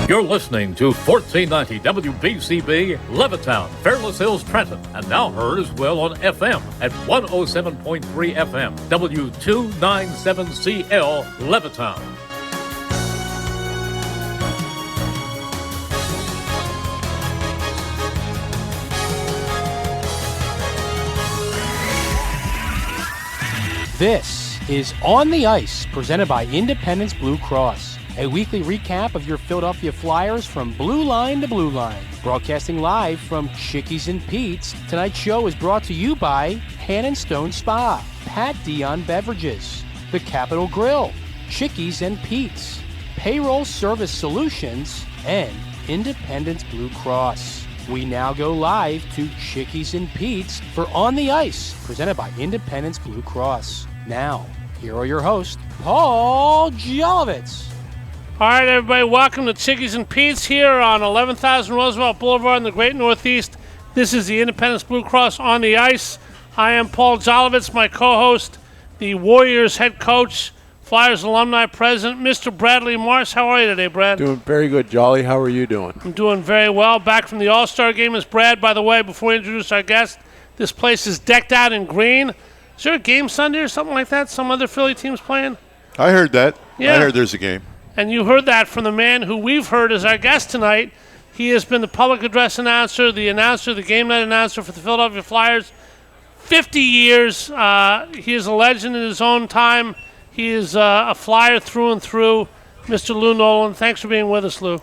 You're listening to 1490 WBCB, Levittown, Fairless Hills, Trenton, and now heard as well on FM at 107.3 FM, W297CL, Levittown. This is On the Ice, presented by Independence Blue Cross. A weekly recap of your Philadelphia Flyers from blue line to blue line. Broadcasting live from Chickies and Pete's, tonight's show is brought to you by Han & Stone Spa, Pat Dion Beverages, The Capitol Grill, Chickies and Pete's, Payroll Service Solutions, and Independence Blue Cross. We now go live to Chickies and Pete's for On the Ice, presented by Independence Blue Cross. Now, here are your hosts, Paul Jolovitz. All right, everybody, welcome to Chickies and Pete's here on 11,000 Roosevelt Boulevard in the Great Northeast. This is the Independence Blue Cross On the Ice. I am Paul Jolovitz, my co-host, the Warriors head coach, Flyers alumni president, Mr. Bradley Marsh. How are you today, Brad? Doing very good, Jolly. How are you doing? I'm doing very well. Back from the All-Star game is Brad. By the way, before we introduce our guest, this place is decked out in green. Is there a game Sunday or something like that? Some other Philly teams playing? I heard that. Yeah. I heard there's a game. And you heard that from the man who we've heard as our guest tonight. He has been the public address announcer, the game night announcer for the Philadelphia Flyers. 50 years. He is a legend in his own time. He is a Flyer through and through. Mr. Lou Nolan, thanks for being with us, Lou.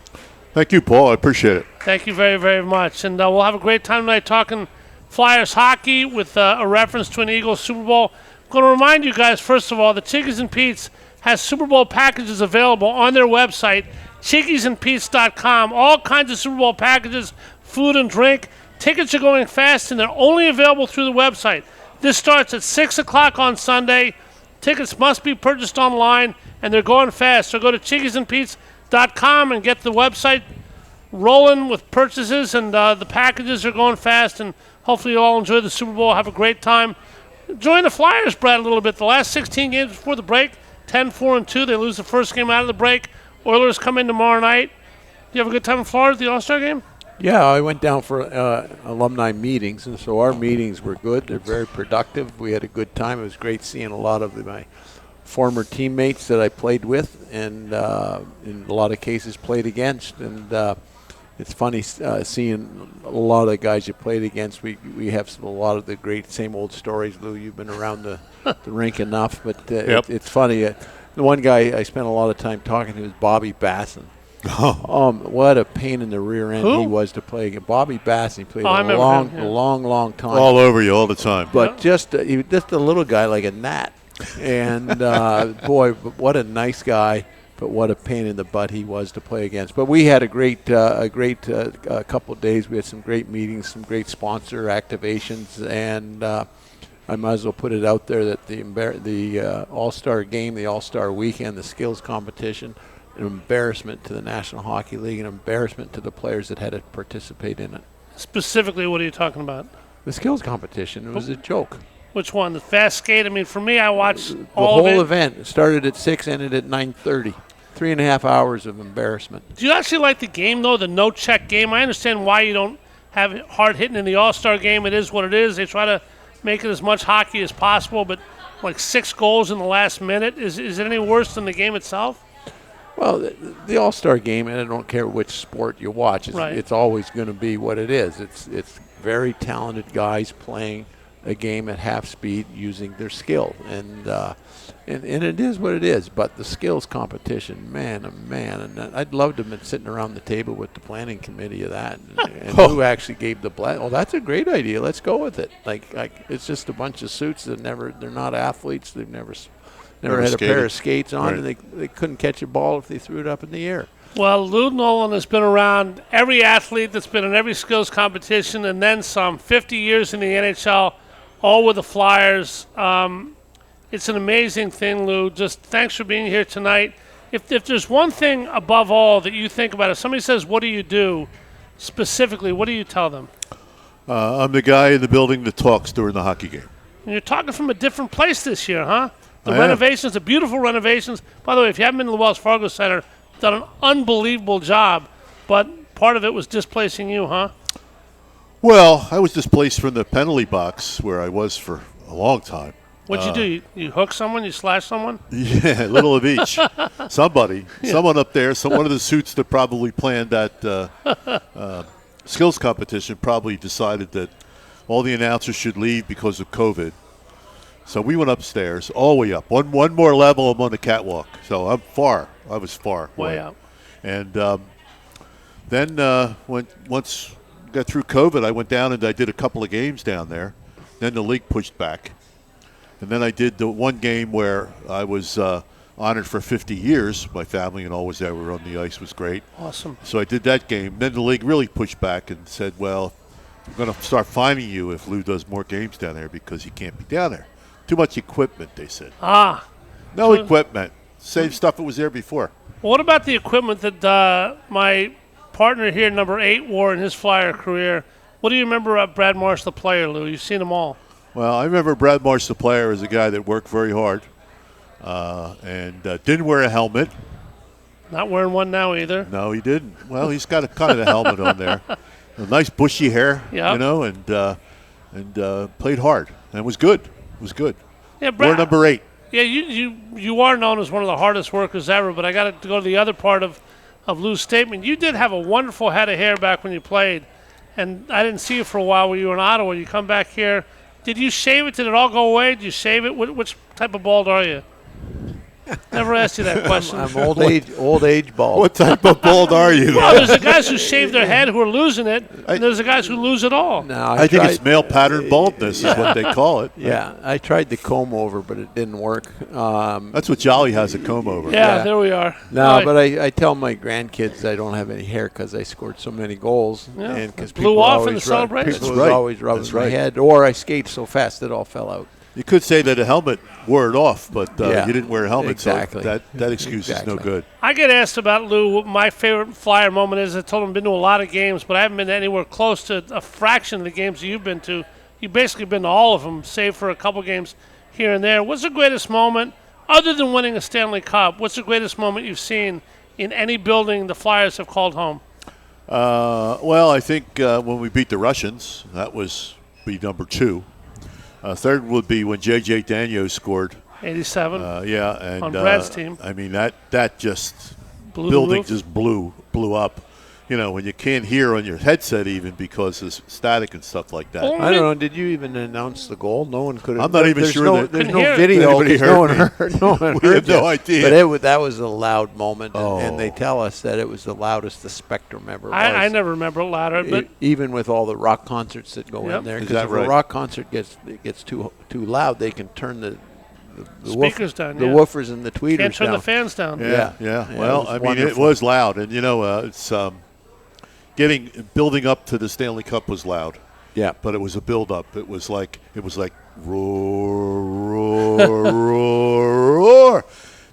Thank you, Paul. I appreciate it. Thank you very, very much. And we'll have a great time tonight talking Flyers hockey with a reference to an Eagles Super Bowl. I'm going to remind you guys, first of all, the Chickies and Pete's has Super Bowl packages available on their website, chickiesandpete's.com. All kinds of Super Bowl packages, food and drink. Tickets are going fast, and they're only available through the website. This starts at 6 o'clock on Sunday. Tickets must be purchased online, and they're going fast. So go to chickiesandpete's.com and get the website rolling with purchases, and the packages are going fast, and hopefully you all enjoy the Super Bowl, have a great time. Join the Flyers, Brad, a little bit. The last 16 games before the break, 10-4-2. They lose the first game out of the break. Oilers come in tomorrow night. You have a good time in Florida at the All-Star game? Yeah, I went down for alumni meetings, and so our meetings were good. They're very productive. We had a good time. It was great seeing a lot of my former teammates that I played with and in a lot of cases played against. And it's funny seeing a lot of the guys you played against. We have a lot of the great same old stories, Lou. You've been around the rink enough, but Yep. it's funny. The one guy I spent a lot of time talking to was Bobby Basson. What a pain in the rear end he was to play against. Bobby Basson, he played a long time. All over you all the time. But just a little guy like a gnat. And, boy, what a nice guy. But what a pain in the butt he was to play against. But we had a great couple of days. We had some great meetings, some great sponsor activations, and I might as well put it out there that the All-Star game, the All-Star weekend, the skills competition, an embarrassment to the National Hockey League, an embarrassment to the players that had to participate in it. Specifically, what are you talking about? The skills competition, it was a joke. Which one? The fast skate? I mean, for me, I watched the all of it. whole event. It started at 6, ended at 9:30. 3.5 hours of embarrassment. Do you actually like the game, though, the no-check game? I understand why you don't have it hard hitting in the All-Star game. It is what it is. They try to make it as much hockey as possible, but like 6 goals in the last minute, is it any worse than the game itself? Well, the All-Star game, and I don't care which sport you watch, it's always going to be what it is. It's very talented guys playing a game at half speed using their skill, and it is what it is. But the skills competition, man, and I'd love to have been sitting around the table with the planning committee of that, and who actually gave the blast. Oh, that's a great idea. Let's go with it. Like it's just a bunch of suits that they're not athletes. They've never had skated. A pair of skates on, right. And they couldn't catch a ball if they threw it up in the air. Well, Lou Nolan has been around every athlete that's been in every skills competition and then some. 50 years in the NHL, all with the Flyers. It's an amazing thing, Lou. Just thanks for being here tonight. If there's one thing above all that you think about, if somebody says, what do you do, specifically, what do you tell them? I'm the guy in the building that talks during the hockey game. And you're talking from a different place this year, huh? The I am. renovations, the beautiful renovations. By the way, if you haven't been to the Wells Fargo Center, done an unbelievable job. but part of it was displacing you, huh? Well, I was displaced from the penalty box where I was for a long time. What'd you do? You hook someone? You slash someone? Yeah, a little of each. Someone up there, one of the suits that probably planned that skills competition probably decided that all the announcers should leave because of COVID. So we went upstairs, all the way up. One more level, I'm on the catwalk. So I'm far. I was far. Way up. And then once got through COVID, I went down and I did a couple of games down there. Then the league pushed back. And then I did the one game where I was honored for 50 years. My family and all was there. We were on the ice. It was great. Awesome. So I did that game. Then the league really pushed back and said, well, we're going to start fining you if Lou does more games down there because he can't be down there. Too much equipment, they said. No equipment. Same stuff that was there before. Well, what about the equipment that my partner here, number 8, wore in his Flyer career? What do you remember about Brad Marsh, the player, Lou? You've seen them all. Well, I remember Brad Marsh, the player, as a guy that worked very hard and didn't wear a helmet. Not wearing one now either. No, he didn't. Well, he's got a kind of a helmet on there. A nice bushy hair, and played hard. And it was good. It was good. Yeah, Brad. We're number 8. Yeah, you are known as one of the hardest workers ever, but I got to go to the other part of Lou's statement. You did have a wonderful head of hair back when you played, and I didn't see you for a while when you were in Ottawa. You come back here. Did you shave it? Did it all go away? Did you shave it? Which type of bald are you? Never asked you that question. I'm old age bald. What type of bald are you? Well, there's the guys who shave their head who are losing it, and there's the guys who lose it all. No, I think it's male pattern baldness is what they call it. Yeah, I tried the comb over, but it didn't work. That's what Jolly has, a comb over. Yeah, there we are. No, but I tell my grandkids I don't have any hair because I scored so many goals. Yeah, and because blew off in the celebration. People was always rubbing my head, or I skate so fast it all fell out. You could say that a helmet wore it off, but you didn't wear a helmet, exactly. so that excuse is no good. I get asked about Lou. What my favorite Flyer moment is, I told him I've been to a lot of games, but I haven't been anywhere close to a fraction of the games that you've been to. You've basically been to all of them, save for a couple games here and there. What's the greatest moment, other than winning a Stanley Cup, what's the greatest moment you've seen in any building the Flyers have called home? Well, I think when we beat the Russians, that was be number 2. Third would be when J.J. Daniel scored. 87. And on Brad's team. I mean, that just building just blew up. You know, when you can't hear on your headset even because of static and stuff like that. I don't know. Did you even announce the goal? No one could have. I'm not even sure. There's no video. No one heard. No one We heard have no idea. But that was a loud moment, and they tell us that it was the loudest the Spectrum ever was. I never remember it louder, but even with all the rock concerts that go in there, because if a rock concert gets too loud, they can turn the speakers down. The woofers and the tweeters can't turn down. the fans down. Yeah. Well, I mean, it was loud, and it's. Building up to the Stanley Cup was loud. Yeah, but it was a build-up. It was like roar, roar, roar, roar.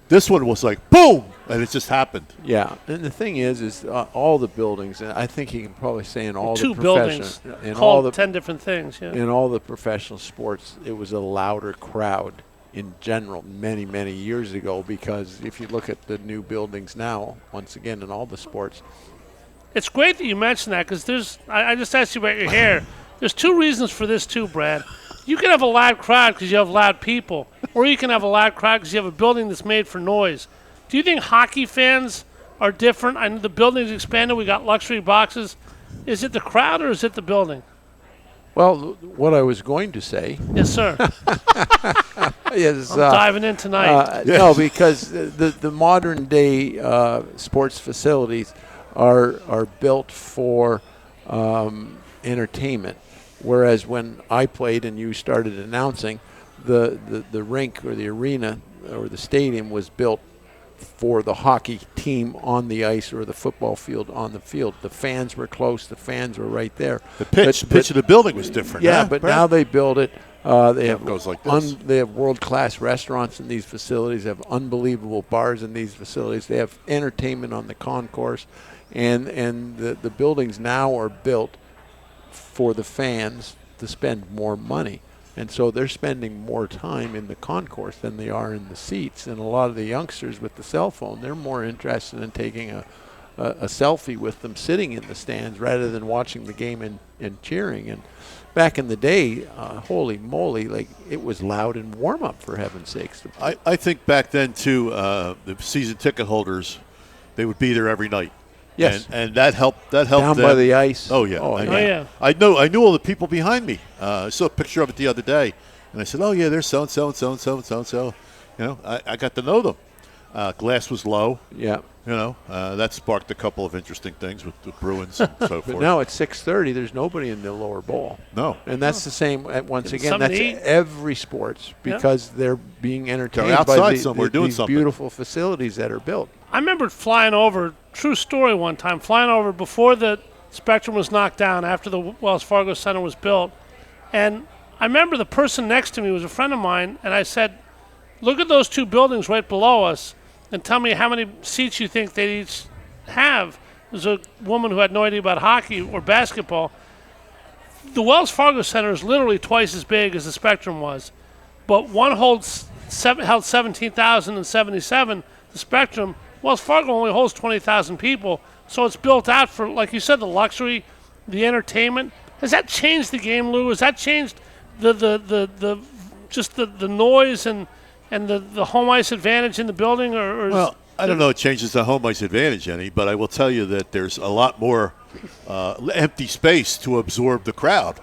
This one was like boom, and it just happened. Yeah, and the thing is all the buildings, and I think you can probably say in all the buildings, in all the 10 different things. Yeah, in all the professional sports, it was a louder crowd in general many, many years ago. Because if you look at the new buildings now, once again in all the sports. It's great that you mentioned that because I just asked you about your hair. There's 2 reasons for this too, Brad. You can have a loud crowd because you have loud people, or you can have a loud crowd because you have a building that's made for noise. Do you think hockey fans are different? I know the building's expanded. We got luxury boxes. Is it the crowd or is it the building? Well, what I was going to say. Yes, sir. Is I'm diving in tonight. No, because the modern day sports facilities are built for entertainment, whereas when I played and you started announcing, the rink or the arena or the stadium was built for the hockey team on the ice or the football field on the field. The fans were close. The fans were right there. The pitch of the building was different. Yeah, but now they build it. They have goes like this. They have world-class restaurants in these facilities. They have unbelievable bars in these facilities. They have entertainment on the concourse. And the buildings now are built for the fans to spend more money. And so they're spending more time in the concourse than they are in the seats. And a lot of the youngsters with the cell phone, they're more interested in taking a selfie with them sitting in the stands rather than watching the game and cheering. And back in the day, holy moly, like it was loud in warm-up, for heaven's sakes. I think back then, too, the season ticket holders, they would be there every night. Yes. And that helped down them. By the ice. Oh, yeah. I knew all the people behind me. I saw a picture of it the other day, and I said, oh, yeah, there's so-and-so and so-and-so and so-and-so. You know, I got to know them. Glass was low. Yeah. You know, that sparked a couple of interesting things with the Bruins and so forth. But now at 6:30, there's nobody in the lower bowl. No. And that's the same, once again, Something that's to eat. every sports because they're being entertained They're outside by somewhere doing these something. beautiful facilities that are built. I remember flying over, true story one time, flying over before the Spectrum was knocked down, after the Wells Fargo Center was built. And I remember the person next to me was a friend of mine, and I said, look at those two buildings right below us and tell me how many seats you think they each have. There's a woman who had no idea about hockey or basketball. The Wells Fargo Center is literally twice as big as the Spectrum was, but one held 17,077. The Spectrum, Wells Fargo only holds 20,000 people, so it's built out for, like you said, the luxury, the entertainment. Has that changed the game, Lou? Has that changed the noise and the home ice advantage in the building? Well, I don't know it changes the home ice advantage any, but I will tell you that there's a lot more empty space to absorb the crowd.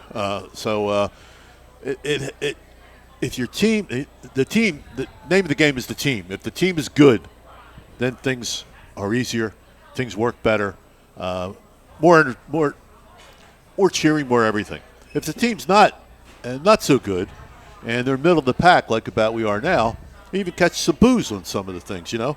If your team, the name of the game is the team. If the team is good, then things are easier, things work better, more cheering, more everything. If the team's not so good, and they're middle of the pack like about we are now, you even catch some boos on some of the things, you know.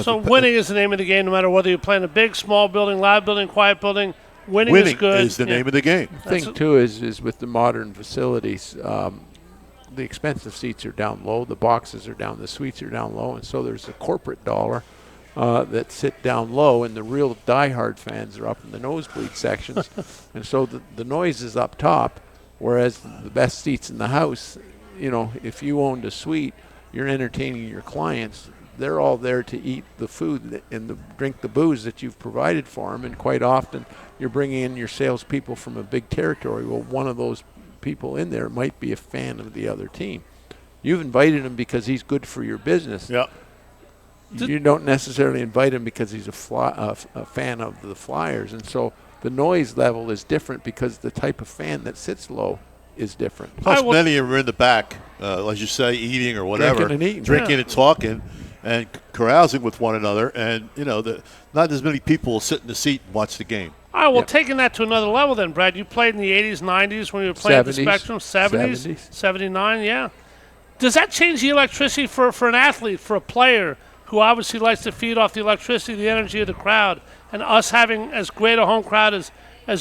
So winning is the name of the game, no matter whether you're playing a big, small building, loud building, quiet building. Winning is good. Is the name of the game. The thing, too, is with the modern facilities, the expensive seats are down low, the boxes are down, the suites are down low, and so there's a corporate dollar that sit down low, and the real diehard fans are up in the nosebleed sections. And so the noise is up top, whereas the best seats in the house, you know, if you owned a suite, you're entertaining your clients. They're all there to eat the food and drink the booze that you've provided for them, and quite often you're bringing in your salespeople from a big territory. Well, one of those people in there might be a fan of the other team. You've invited him because he's good for your business. Yeah. You don't necessarily invite him because he's a fan of the Flyers, and so the noise level is different because the type of fan that sits low is different. Plus, many are in the back, as you say, eating or whatever, drinking and talking, and carousing with one another, and you know, not as many people will sit in the seat and watch the game. All right, well, taking that to another level then, Brad, you played in the 80s, 90s when you were playing at the Spectrum, 70s, 79, yeah. Does that change the electricity for an athlete, for a player who obviously likes to feed off the electricity, the energy of the crowd, and us having as great a home crowd as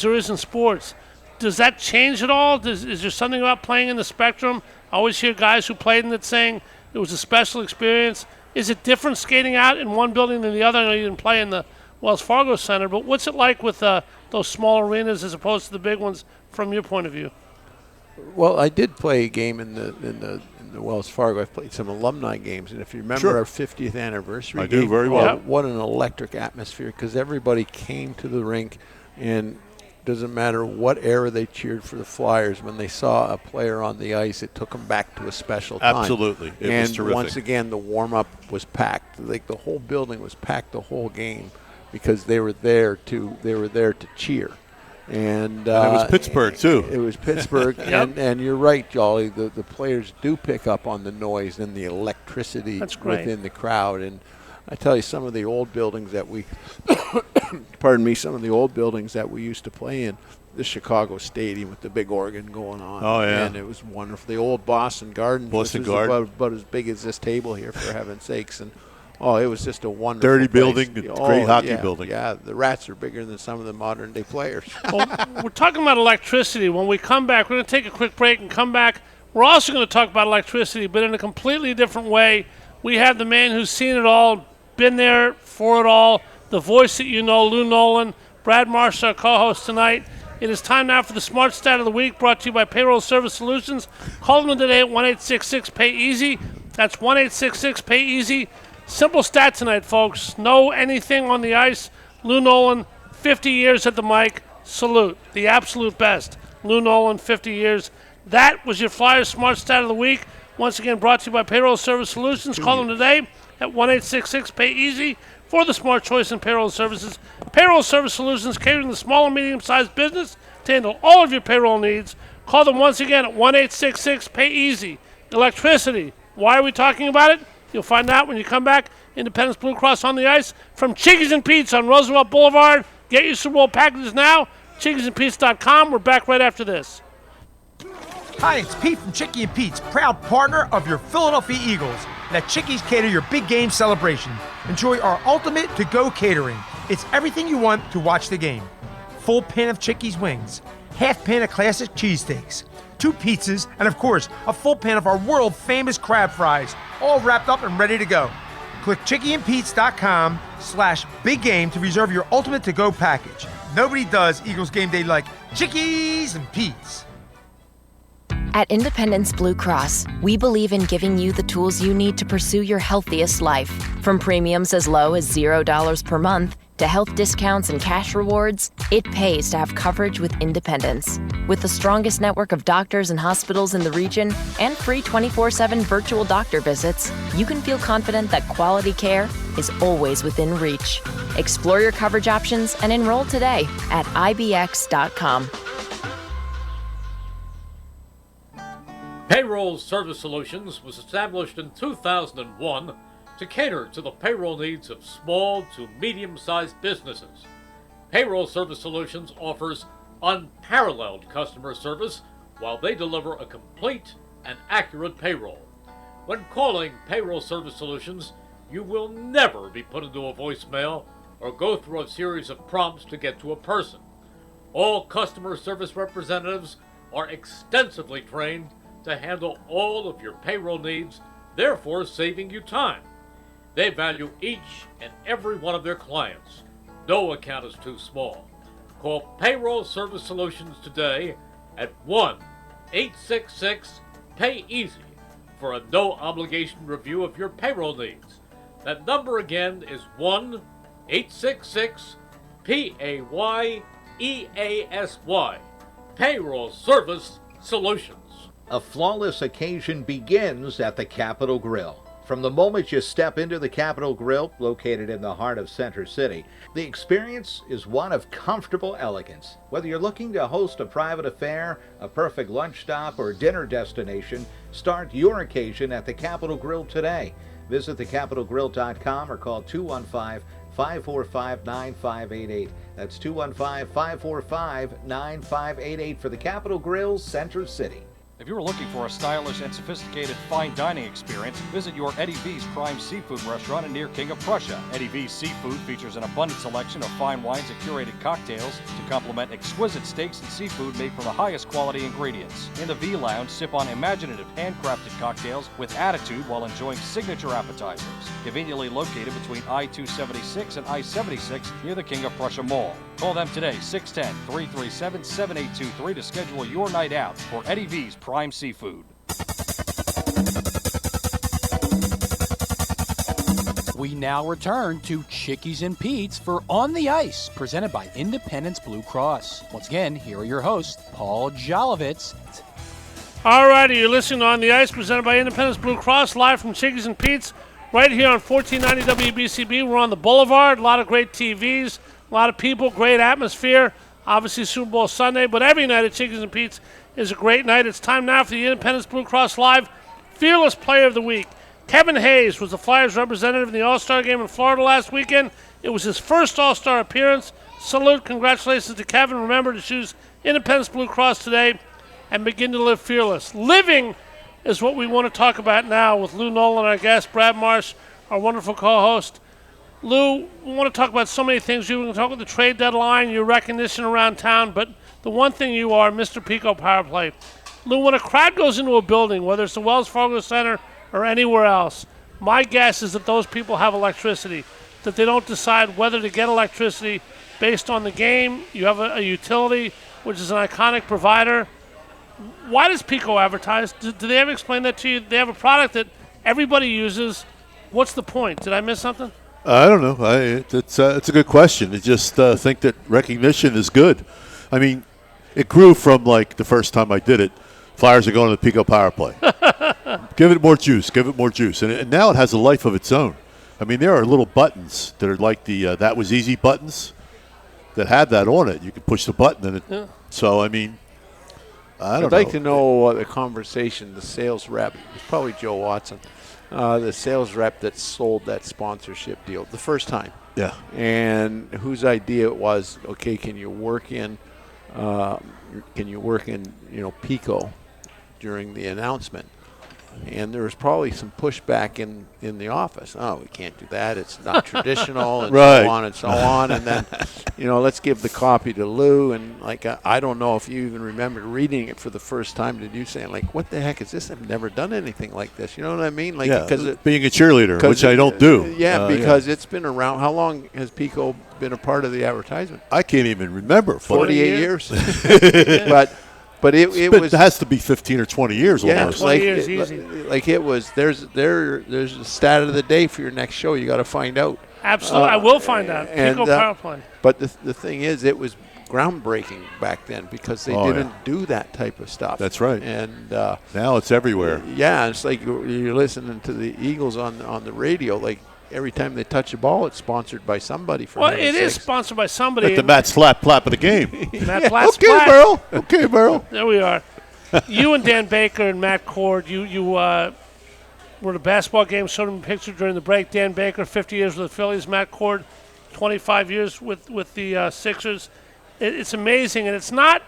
there is in sports? Does that change at all? Is there something about playing in the Spectrum? I always hear guys who played in it saying it was a special experience. Is it different skating out in one building than the other? I know you didn't play in the Wells Fargo Center, but what's it like with those small arenas as opposed to the big ones from your point of view? Well, I did play a game in the Wells Fargo. I've played some alumni games, and if you remember our 50th anniversary I game, do very well. What an electric atmosphere, because everybody came to the rink, and doesn't matter what era they cheered for the Flyers. When they saw a player on the ice, it took them back to a special time. Absolutely. It was terrific. And once again, the warm-up was packed. Like the whole building was packed the whole game because they were there to cheer. And it was Pittsburgh, too. It was Pittsburgh. and you're right, Jolly. The players do pick up on the noise and the electricity within the crowd. And I tell you, some of the old buildings that we some of the old buildings that we used to play in, the Chicago Stadium with the big organ going on. Oh, yeah. And it was wonderful. The old Boston Garden, which was about as big as this table here, for heaven's sakes. And it was just a wonderful dirty place. building, great hockey building. Yeah, the rats are bigger than some of the modern-day players. Well, we're talking about electricity. When we come back, we're going to take a quick break and come back. We're also going to talk about electricity, but in a completely different way. We have the man who's seen it all, been there for it all, the voice that you know, Lou Nolan. Brad Marsh, our co-host tonight. It is time now for the Smart Stat of the Week, brought to you by Payroll Service Solutions. Call them today at 1-866-PAY-EASY. That's 1-866-PAY-EASY. Simple stat tonight, folks. No anything on the ice. Lou Nolan, 50 years at the mic. Salute. The absolute best. Lou Nolan, 50 years. That was your Flyers Smart Stat of the Week. Once again, brought to you by Payroll Service Solutions. Call them today at 1-866-PAY-EASY for the smart choice in payroll services. Payroll Service Solutions, catering to small and medium-sized business to handle all of your payroll needs. Call them once again at 1-866-PAY-EASY. Electricity. Why are we talking about it? You'll find out when you come back. Independence Blue Cross on the ice from Chickies and Pete's on Roosevelt Boulevard. Get your Super Bowl packages now. ChickiesandPete's.com. We're back right after this. Hi, it's Pete from Chickie and Pete's, proud partner of your Philadelphia Eagles. Let Chickies cater your big game celebration. Enjoy our ultimate to-go catering. It's everything you want to watch the game. Full pan of Chickies wings, half pan of classic cheesesteaks, 2 pizzas, and of course, a full pan of our world-famous crab fries, all wrapped up and ready to go. Click ChickieandPete's.com/big game to reserve your ultimate to-go package. Nobody does Eagles game day like Chickies and Pete's. At Independence Blue Cross, we believe in giving you the tools you need to pursue your healthiest life. From premiums as low as $0 per month to health discounts and cash rewards, it pays to have coverage with Independence. With the strongest network of doctors and hospitals in the region and free 24/7 virtual doctor visits, you can feel confident that quality care is always within reach. Explore your coverage options and enroll today at ibx.com. Payroll Service Solutions was established in 2001 to cater to the payroll needs of small to medium-sized businesses. Payroll Service Solutions offers unparalleled customer service while they deliver a complete and accurate payroll. When calling Payroll Service Solutions, you will never be put into a voicemail or go through a series of prompts to get to a person. All customer service representatives are extensively trained to handle all of your payroll needs, therefore saving you time. They value each and every one of their clients. No account is too small. Call Payroll Service Solutions today at 1-866-PAY-EASY for a no-obligation review of your payroll needs. That number again is 1-866-PAYEASY. Payroll Service Solutions. A flawless occasion begins at the Capitol Grill. From the moment you step into the Capitol Grill, located in the heart of Center City, the experience is one of comfortable elegance. Whether you're looking to host a private affair, a perfect lunch stop, or dinner destination, start your occasion at the Capitol Grill today. Visit thecapitolgrill.com or call 215-545-9588. That's 215-545-9588 for the Capitol Grill, Center City. If you're looking for a stylish and sophisticated fine dining experience, visit your Eddie V's Prime Seafood restaurant near King of Prussia. Eddie V's Seafood features an abundant selection of fine wines and curated cocktails to complement exquisite steaks and seafood made from the highest quality ingredients. In the V Lounge, sip on imaginative handcrafted cocktails with attitude while enjoying signature appetizers. Conveniently located between I-276 and I-76 near the King of Prussia Mall. Call them today, 610-337-7823 to schedule your night out for Eddie V's Prime Seafood. We now return to Chickies and Pete's for On the Ice, presented by Independence Blue Cross. Once again, here are your hosts, Paul Jolovitz. All righty, you're listening to On the Ice, presented by Independence Blue Cross, live from Chickies and Pete's, right here on 1490 WBCB. We're on the Boulevard, a lot of great TVs, a lot of people, great atmosphere. Obviously Super Bowl Sunday, but every night at Chickies and Pete's is a great night. It's time now for the Independence Blue Cross Live Fearless Player of the Week. Kevin Hayes was the Flyers representative in the All-Star game in Florida last weekend. It was his first All-Star appearance. Salute, congratulations to Kevin. Remember to choose Independence Blue Cross today and begin to live fearless. Living is what we want to talk about now with Lou Nolan, our guest, Brad Marsh, our wonderful co-host. Lou, we want to talk about so many things. You can talk about the trade deadline, your recognition around town, but the one thing you are, Mr. Pico Power Play. Lou, when a crowd goes into a building, whether it's the Wells Fargo Center or anywhere else, my guess is that those people have electricity, that they don't decide whether to get electricity based on the game. You have a utility, which is an iconic provider. Why does Pico advertise? Do they ever explain that to you? They have a product that everybody uses. What's the point? Did I miss something? I don't know. It's a good question. I just think that recognition is good. I mean, it grew from like the first time I did it. Flyers are going to the Pico power play. Give it more juice. Give it more juice. And now it has a life of its own. I mean, there are little buttons that are like the That Was Easy buttons that have that on it. You can push the button and it. Yeah. So, I mean, I'd like to know the conversation, the sales rep. It's probably Joe Watson. The sales rep that sold that sponsorship deal the first time. Yeah. And whose idea it was, okay, can you work in Pico during the announcement? And there was probably some pushback in the office. Oh, we can't do that. It's not traditional, and right. so on and so on. And then, let's give the copy to Lou. And I don't know if you even remember reading it for the first time. Did you say what the heck is this? I've never done anything like this. You know what I mean? Because being a cheerleader, which I don't do. Because it's been around. How long has Pico been a part of the advertisement? I can't even remember. 48 years. But it has to be 15 or 20 years almost. 20 years easy. It was. There's a stat of the day for your next show. You got to find out. Absolutely, I will find out. Pico power play. But the thing is, it was groundbreaking back then because they didn't do that type of stuff. That's right. And now it's everywhere. Yeah, it's like you're listening to the Eagles on the radio. Every time they touch a ball, it's sponsored by somebody. It is sponsored by somebody. Like the Matt Slap of the game. Matt Slap. Okay, Burl. There we are. You and Dan Baker and Matt Cord, you were at a basketball game, showed him a picture during the break. Dan Baker, 50 years with the Phillies. Matt Cord, 25 years with the Sixers. It's amazing, and it's not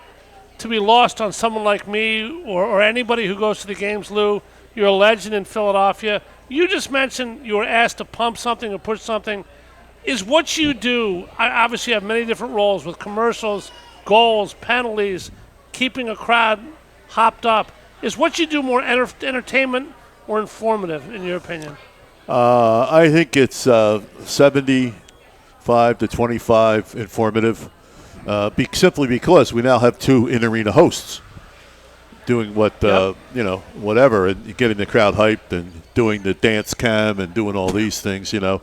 to be lost on someone like me or anybody who goes to the games, Lou. You're a legend in Philadelphia. You just mentioned you were asked to pump something or push something. Is what you do, I obviously have many different roles with commercials, goals, penalties, keeping a crowd hopped up. Is what you do more entertainment or informative, in your opinion? I think it's 75 to 25 informative, simply because we now have two in-arena hosts doing whatever, and getting the crowd hyped and doing the dance cam and doing all these things, We got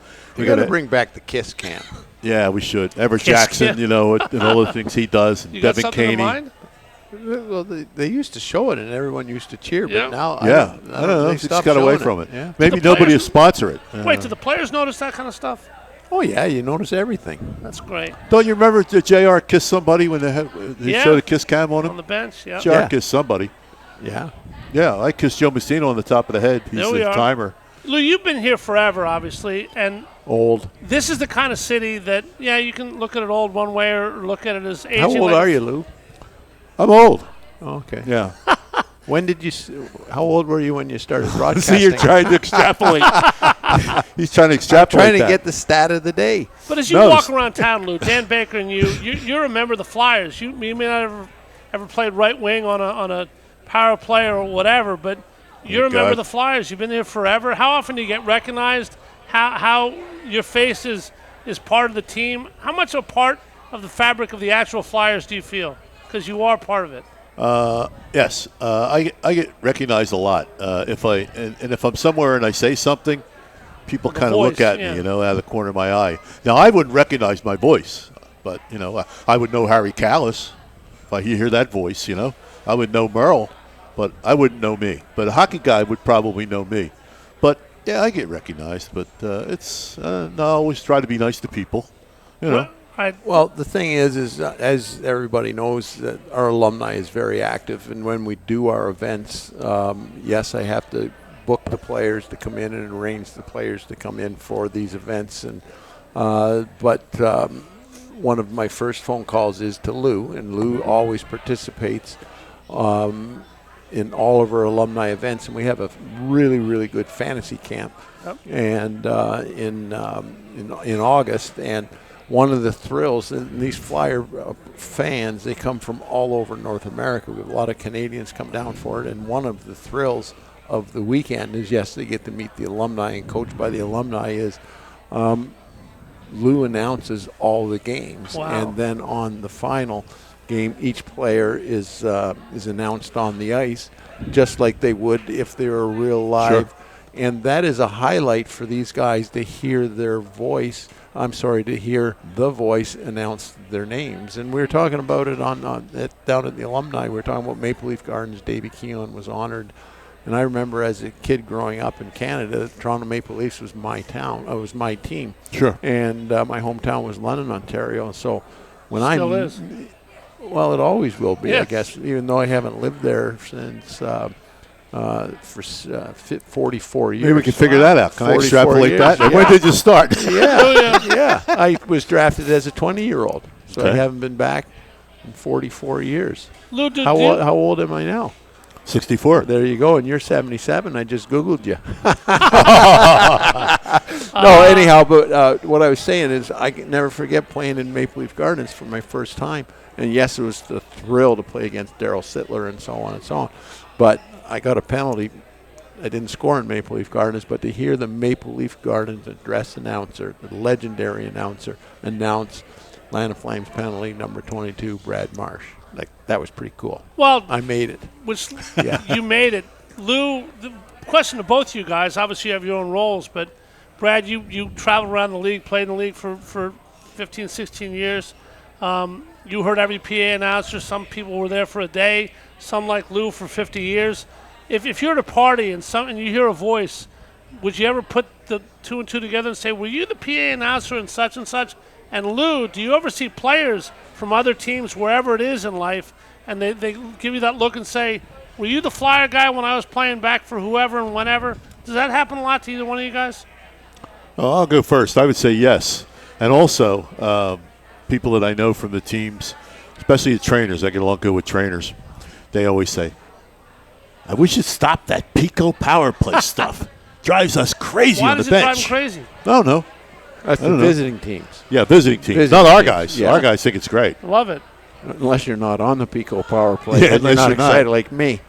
to bring back the Kiss cam. Yeah, we should. Everett Jackson, and all the things he does. And you Devin got something in Caney. mind? Well, they used to show it, and everyone used to cheer, but now I don't know. They just got away from it. Yeah. Maybe nobody will sponsor it. Wait, do the players notice that kind of stuff? Oh, yeah, you notice everything. That's great. Don't you remember JR kissed somebody when they showed a kiss cam on him? On the bench, yeah. JR kissed somebody. Yeah. Yeah, I kissed Joe Messina on the top of the head. He's the timer. Lou, you've been here forever, obviously, and old. This is the kind of city that, you can look at it old one way or look at it as aging. How old are you, Lou? I'm old. Oh, okay. Yeah. When did you? How old were you when you started broadcasting? See, you're trying to extrapolate. He's trying to extrapolate. I'm trying to get the stat of the day. But as you walk around town, Lou, Dan Baker and you're a member of the Flyers. You may not have ever played right wing on a power play or whatever, but you're a member of the Flyers. You've been there forever. How often do you get recognized? How your face is part of the team? How much a part of the fabric of the actual Flyers do you feel? Because you are part of it. Yes, I get recognized a lot. If I'm somewhere and I say something, people kind of look at me, out of the corner of my eye. Now I wouldn't recognize my voice, but I would know Harry Callis if I hear that voice. I would know Merle, but I wouldn't know me. But a hockey guy would probably know me. But yeah, I get recognized. But I always try to be nice to people. Well, the thing is as everybody knows, that our alumni is very active, and when we do our events, yes, I have to book the players to come in and arrange the players to come in for these events, and but one of my first phone calls is to Lou, and Lou always participates in all of our alumni events, and we have a really, really good fantasy camp, and in August, and one of the thrills, and these Flyer fans, they come from all over North America. We have a lot of Canadians come down for it, and one of the thrills of the weekend is, yes, they get to meet the alumni and coached by the alumni, is Lou announces all the games. Wow. And then on the final game, each player is announced on the ice, just like they would if they were a real live And that is a highlight for these guys to hear to hear the voice announce their names. And we were talking about it down at the alumni. We were talking about Maple Leaf Gardens. Davy Keelan was honored. And I remember as a kid growing up in Canada, Toronto Maple Leafs was my town. It was my team. Sure. And my hometown was London, Ontario. So when Still is. Well, it always will be, Yes. I guess, even though I haven't lived there since for 44 years. Maybe we can figure that out. Can I 44 extrapolate years. that? Yeah. When did you start? Yeah. I was drafted as a 20-year-old, so I Okay. haven't been back in 44 years. Lou, How old am I now? 64. There you go, and you're 77. I just Googled you. No, anyhow, but what I was saying is I can never forget playing in Maple Leaf Gardens for my first time. And yes, it was the thrill to play against Darryl Sittler and so on and so on. But I got a penalty. I didn't score in Maple Leaf Gardens, but to hear the Maple Leaf Gardens address announcer, the legendary announcer, announce Atlanta Flames penalty number 22, Brad Marsh. Like, that was pretty cool. Well, I made it. You made it. Lou, the question to both you guys, obviously you have your own roles, but Brad, you traveled around the league, played in the league for 15, 16 years. You heard every PA announcer. Some people were there for a day, some like Lou for 50 years. If you're at a party and you hear a voice, would you ever put the two and two together and say, were you the PA announcer in such and such? And Lou, do you ever see players from other teams, wherever it is in life, and they give you that look and say, were you the Flyer guy when I was playing back for whoever and whenever? Does that happen a lot to either one of you guys? Oh, I'll go first. I would say yes. And also, people that I know from the teams, especially the trainers, I get along good with trainers, they always say, we should stop that Pico power play stuff. Drives us crazy on the bench. Why does it drive them crazy? Oh, no. That's the visiting teams. Yeah, visiting teams. Visiting Not our teams, guys. yeah. Our guys think it's great. Love it. Unless you're not on the Pico power play. Yeah, Then unless you're not you're not. excited like me.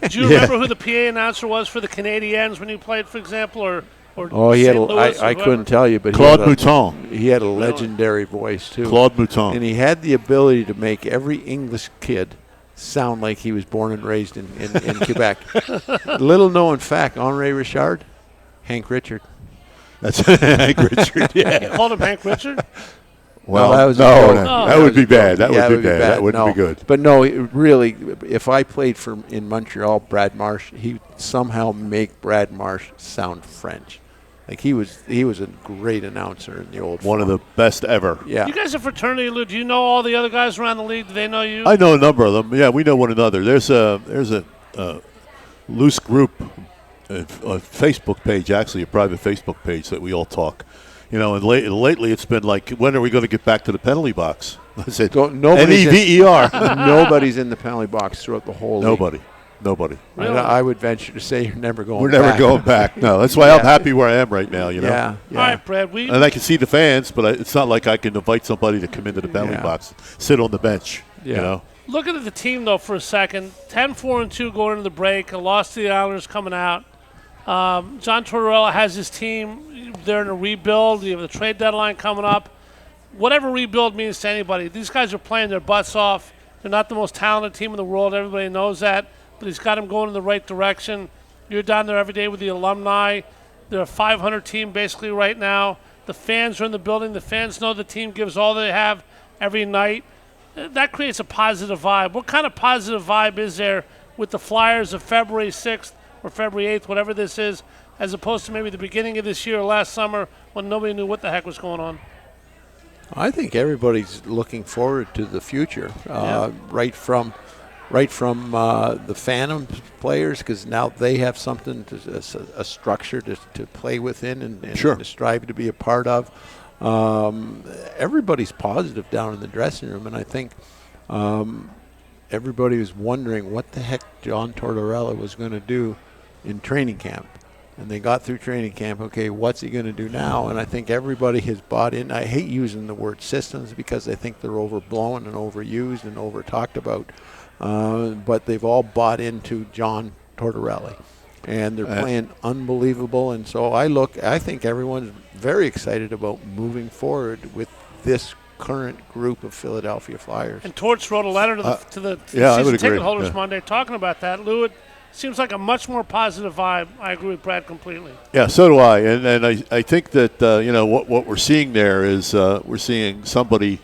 Do you remember who the PA announcer was for the Canadiens when you played, for example, or Oh, he had. St. Louis or I couldn't tell you, but Claude Mouton. He had a legendary voice too. Claude Mouton. And he had the ability to make every English kid sound like he was born and raised in Quebec. Little known fact: Henri Richard, Hank Richard. That's Hank Richard. Yeah. You called him Hank Richard? Well, that was that would be bad. That would be bad. That wouldn't be good. But no, really, if I played in Montreal, Brad Marsh, he'd somehow make Brad Marsh sound French. Like he was a great announcer in the old. One of the best ever. Yeah. You guys are fraternity, Lou. Do you know all the other guys around the league? Do they know you? I know a number of them. Yeah, we know one another. There's a loose group, a Facebook page, actually a private Facebook page that we all talk. You know, and lately it's been like, when are we going to get back to the penalty box? I said, N-E-V-E-R. Nobody's in the penalty box throughout the whole league. Nobody. Really? I would venture to say you're never going We're back. never going back. No, that's why I'm happy where I am right now, you know. Yeah. All right, Brad. And I can see the fans, but it's not like I can invite somebody to come into the penalty box, sit on the bench, you know. Looking at the team, though, for a second, 10-4-2 going into the break, a loss to the Islanders coming out. John Tortorella has his team. They're in a rebuild. You have the trade deadline coming up. Whatever rebuild means to anybody, these guys are playing their butts off. They're not the most talented team in the world. Everybody knows that. But he's got them going in the right direction. You're down there every day with the alumni. They're a 500 team basically right now. The fans are in the building. The fans know the team gives all they have every night. That creates a positive vibe. What kind of positive vibe is there with the Flyers of February 6th or February 8th, whatever this is, as opposed to maybe the beginning of this year or last summer when nobody knew what the heck was going on? I think everybody's looking forward to the future, right from the Phantom players, because now they have something, a structure to play within and to strive to be a part of. Everybody's positive down in the dressing room, and I think everybody was wondering what the heck John Tortorella was going to do in training camp. And they got through training camp, okay, what's he going to do now? And I think everybody has bought in. I hate using the word systems because I think they're overblown and overused and over-talked about. But they've all bought into John Tortorella. And they're playing unbelievable. And so I think everyone's very excited about moving forward with this current group of Philadelphia Flyers. And Torts wrote a letter to the I would season agree. ticket holders Monday talking about that. Lou, seems like a much more positive vibe. I agree with Brad completely. Yeah, so do I. And I think that, what we're seeing there is we're seeing somebody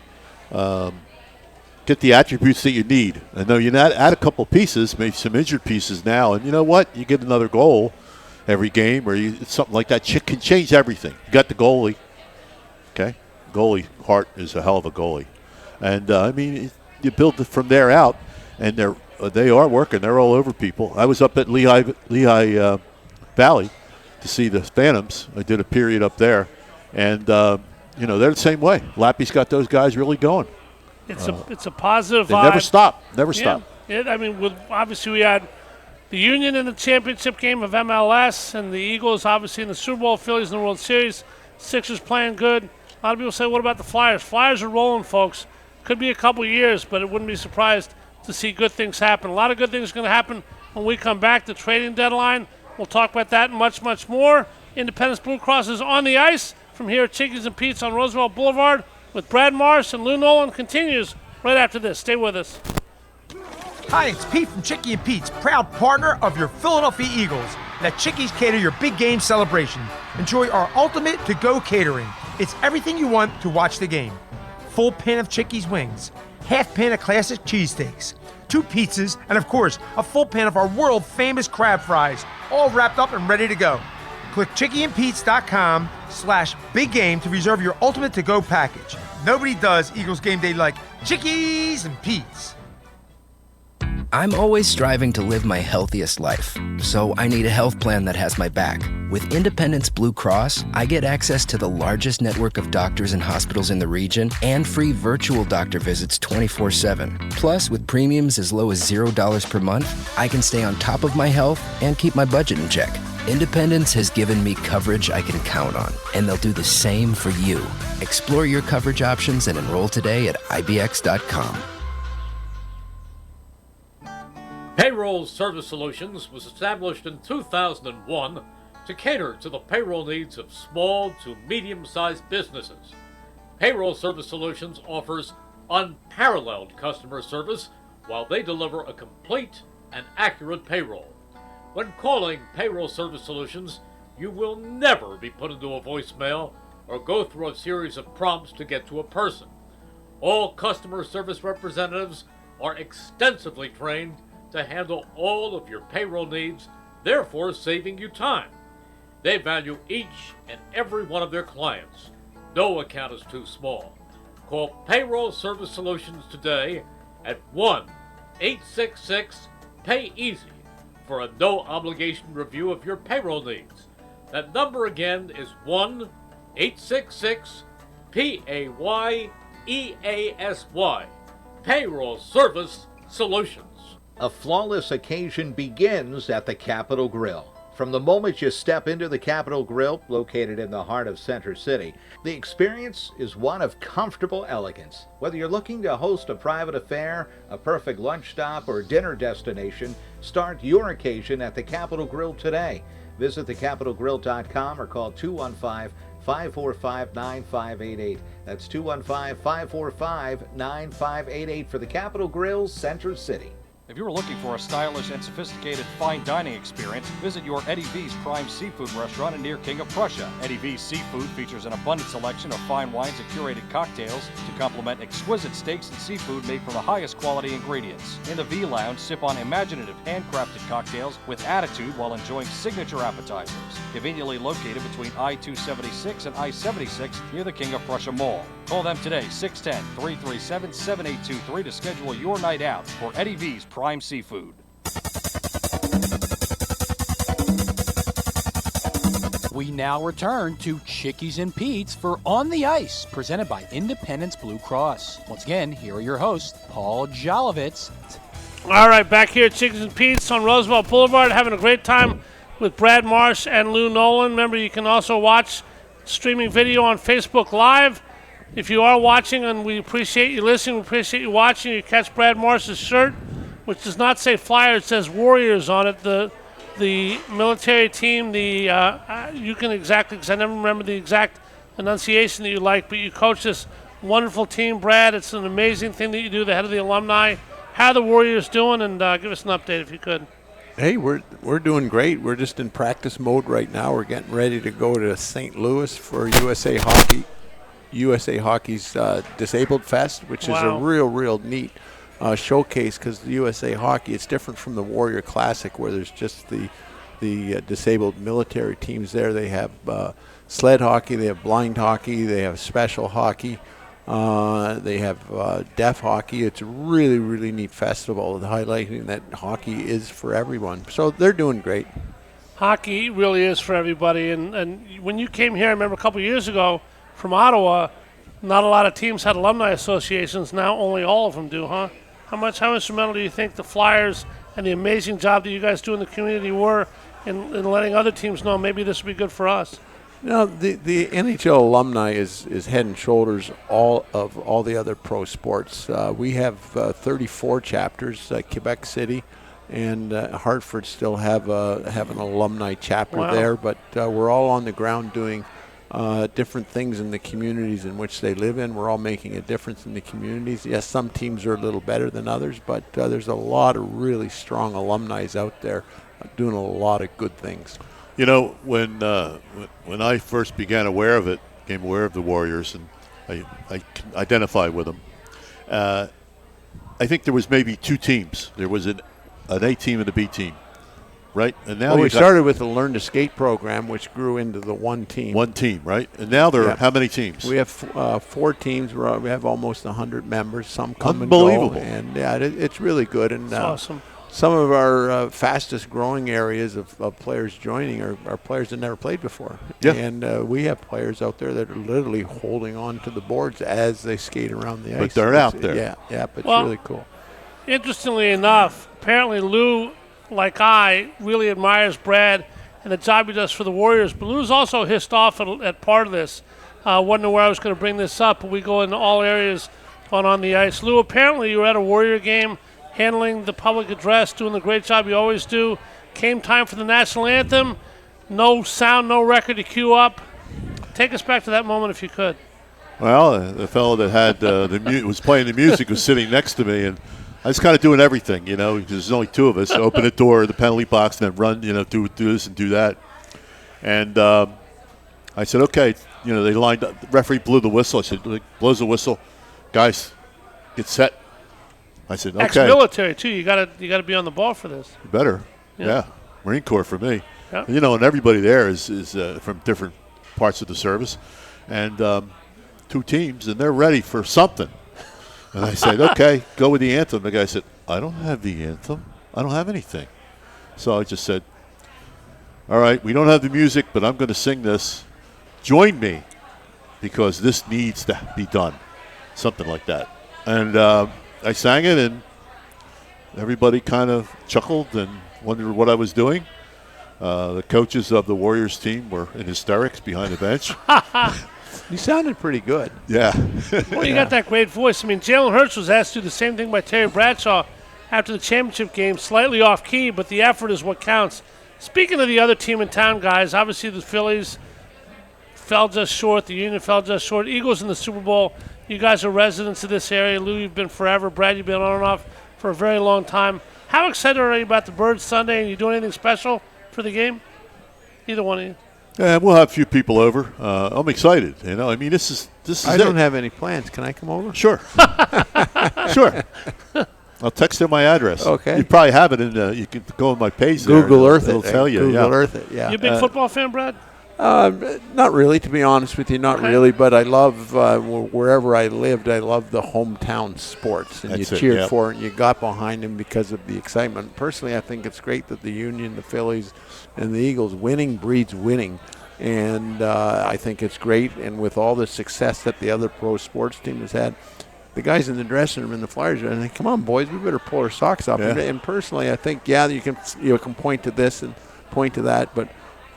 get the attributes that you need. I know you add a couple pieces, maybe some injured pieces now, and you know what? You get another goal every game, or something like that can change everything. You got the goalie. Okay? Goalie, Hart is a hell of a goalie. And, you build it from there out, and they are working. They're all over people. I was up at Lehigh Valley to see the Phantoms. I did a period up there, and, they're the same way. Lappy's got those guys really going. It's a positive vibe. They never stop. Never stop. Obviously we had the Union in the championship game of MLS, and the Eagles obviously in the Super Bowl, Phillies in the World Series. Sixers playing good. A lot of people say, what about the Flyers? Flyers are rolling, folks. Could be a couple years, but it wouldn't be surprised to see good things happen. A lot of good things are going to happen when we come back. The trading deadline. We'll talk about that and much, much more. Independence Blue Cross is on the ice from here at Chickies and Pete's on Roosevelt Boulevard with Brad Marsh, and Lou Nolan continues right after this. Stay with us. Hi, it's Pete from Chickie and Pete's, proud partner of your Philadelphia Eagles. Let Chickies cater your big game celebration. Enjoy our ultimate to-go catering. It's everything you want to watch the game. Full pan of Chickies wings, half pan of classic cheesesteaks, 2 pizzas, and of course, a full pan of our world-famous crab fries, all wrapped up and ready to go. Click chickieandpete's.com/big game to reserve your ultimate to-go package. Nobody does Eagles game day like Chickies and Pete's. I'm always striving to live my healthiest life, so I need a health plan that has my back. With Independence Blue Cross, I get access to the largest network of doctors and hospitals in the region and free virtual doctor visits 24/7. Plus, with premiums as low as $0 per month, I can stay on top of my health and keep my budget in check. Independence has given me coverage I can count on, and they'll do the same for you. Explore your coverage options and enroll today at ibx.com. Payroll Service Solutions was established in 2001 to cater to the payroll needs of small to medium-sized businesses. Payroll Service Solutions offers unparalleled customer service while they deliver a complete and accurate payroll. When calling Payroll Service Solutions, you will never be put into a voicemail or go through a series of prompts to get to a person. All customer service representatives are extensively trained to handle all of your payroll needs, therefore saving you time. They value each and every one of their clients. No account is too small. Call Payroll Service Solutions today at 1-866-PAY-EASY for a no-obligation review of your payroll needs. That number again is 1-866-PAYEASY. Payroll Service Solutions. A flawless occasion begins at the Capitol Grill. From the moment you step into the Capitol Grill, located in the heart of Center City, the experience is one of comfortable elegance. Whether you're looking to host a private affair, a perfect lunch stop, or dinner destination, start your occasion at the Capitol Grill today. Visit thecapitolgrill.com or call 215-545-9588. That's 215-545-9588 for the Capitol Grill, Center City. If you're looking for a stylish and sophisticated fine dining experience, visit your Eddie V's Prime Seafood restaurant near King of Prussia. Eddie V's Seafood features an abundant selection of fine wines and curated cocktails to complement exquisite steaks and seafood made from the highest quality ingredients. In the V Lounge, sip on imaginative handcrafted cocktails with attitude while enjoying signature appetizers. Conveniently located between I-276 and I-76 near the King of Prussia Mall. Call them today, 610-337-7823 to schedule your night out for Eddie V's Prime Seafood. We now return to Chickies and Pete's for On the Ice, presented by Independence Blue Cross. Once again, here are your hosts, Paul Jolovitz. All right, back here at Chickies and Pete's on Roosevelt Boulevard, having a great time with Brad Marsh and Lou Nolan. Remember, you can also watch streaming video on Facebook Live. If you are watching, and we appreciate you listening, we appreciate you watching, you catch Brad Marsh's shirt, which does not say Flyer, it says Warriors on it. The military team, you can exactly, because I never remember the exact enunciation that you like, but you coach this wonderful team, Brad. It's an amazing thing that you do, the head of the alumni. How are the Warriors doing? And give us an update if you could. Hey, we're doing great. We're just in practice mode right now. We're getting ready to go to St. Louis for USA Hockey's Disabled Fest, which is a real neat showcase, because the USA Hockey, it's different from the Warrior Classic, where there's just the disabled military teams there. They have sled hockey, they have blind hockey, they have special hockey, they have deaf hockey. It's a really neat festival, highlighting that hockey is for everyone. So they're doing great. Hockey really is for everybody. And when you came here, I remember a couple of years ago from Ottawa, not a lot of teams had alumni associations. Now only all of them do, huh? How instrumental do you think the Flyers and the amazing job that you guys do in the community were in letting other teams know maybe this would be good for us? The NHL alumni is head and shoulders all the other pro sports. We have 34 chapters. Quebec City and Hartford still have an alumni chapter there, but we're all on the ground doing different things in the communities in which they live in. We're all making a difference in the communities. Yes, some teams are a little better than others, but there's a lot of really strong alumni out there doing a lot of good things. You know, when I first became aware of the Warriors, and I can identify with them, I think there was maybe two teams. There was an A team and a B team, right? And now we started with the Learn to Skate program, which grew into the one team. One team, right? And now there are how many teams? We have 4 teams. We have almost 100 members. Some come and go. Unbelievable. And it's really good. And That's awesome. Some of our fastest growing areas of players joining are players that never played before. Yeah. And we have players out there that are literally holding on to the boards as they skate around the ice. But they're out there. Yeah, but it's really cool. Interestingly enough, apparently Lou, like I, really admires Brad and the job he does for the Warriors. But Lou's also hissed off at part of this. Wondering where I was going to bring this up, but we go into all areas on the ice. Lou, apparently you were at a Warrior game, handling the public address, doing the great job you always do. Came time for the national anthem. No sound, no record to cue up. Take us back to that moment if you could. Well, the fellow that had was playing the music was sitting next to me, and I was kind of doing everything, you know, because there's only 2 of us. Open the door, the penalty box, and then run, you know, do this and do that. And I said, okay, you know, they lined up. The referee blew the whistle. I said, blows the whistle. Guys, get set. I said, okay. Ex-military, too. You gotta be on the ball for this. You better. Yeah. Marine Corps for me. Yeah. You know, and everybody there is from different parts of the service. And 2 teams, and they're ready for something. And I said, okay, go with the anthem. The guy said, I don't have the anthem. I don't have anything. So I just said, all right, we don't have the music, but I'm going to sing this. Join me, because this needs to be done. Something like that. And I sang it, and everybody kind of chuckled and wondered what I was doing. The coaches of the Warriors team were in hysterics behind the bench. You sounded pretty good. Yeah. Well, you got that great voice. I mean, Jalen Hurts was asked to do the same thing by Terry Bradshaw after the championship game, slightly off key, but the effort is what counts. Speaking of the other team in town, guys, obviously the Phillies fell just short. The Union fell just short. Eagles in the Super Bowl. You guys are residents of this area. Lou, you've been forever. Brad, you've been on and off for a very long time. How excited are you about the Birds Sunday? And you doing anything special for the game? Either one of you. Yeah, we'll have a few people over. I'm excited. You know, I mean, this is. I don't have any plans. Can I come over? Sure. Sure. I'll text you my address. Okay. You probably have it in. You can go on my page. Google there. Earth it. It'll tell you. Google Earth it. Yeah. You a big football fan, Brad? Not really, to be honest with you. Not really, but I love wherever I lived. I love the hometown sports, and That's you it, cheered yep. for it, and you got behind them because of the excitement. Personally, I think it's great that the Union, the Phillies, and the Eagles winning breeds winning. And I think it's great. And with all the success that the other pro sports team has had, the guys in the dressing room and the Flyers are like, come on, boys, we better pull our socks up. Yeah. And personally, I think, you can point to this and point to that. But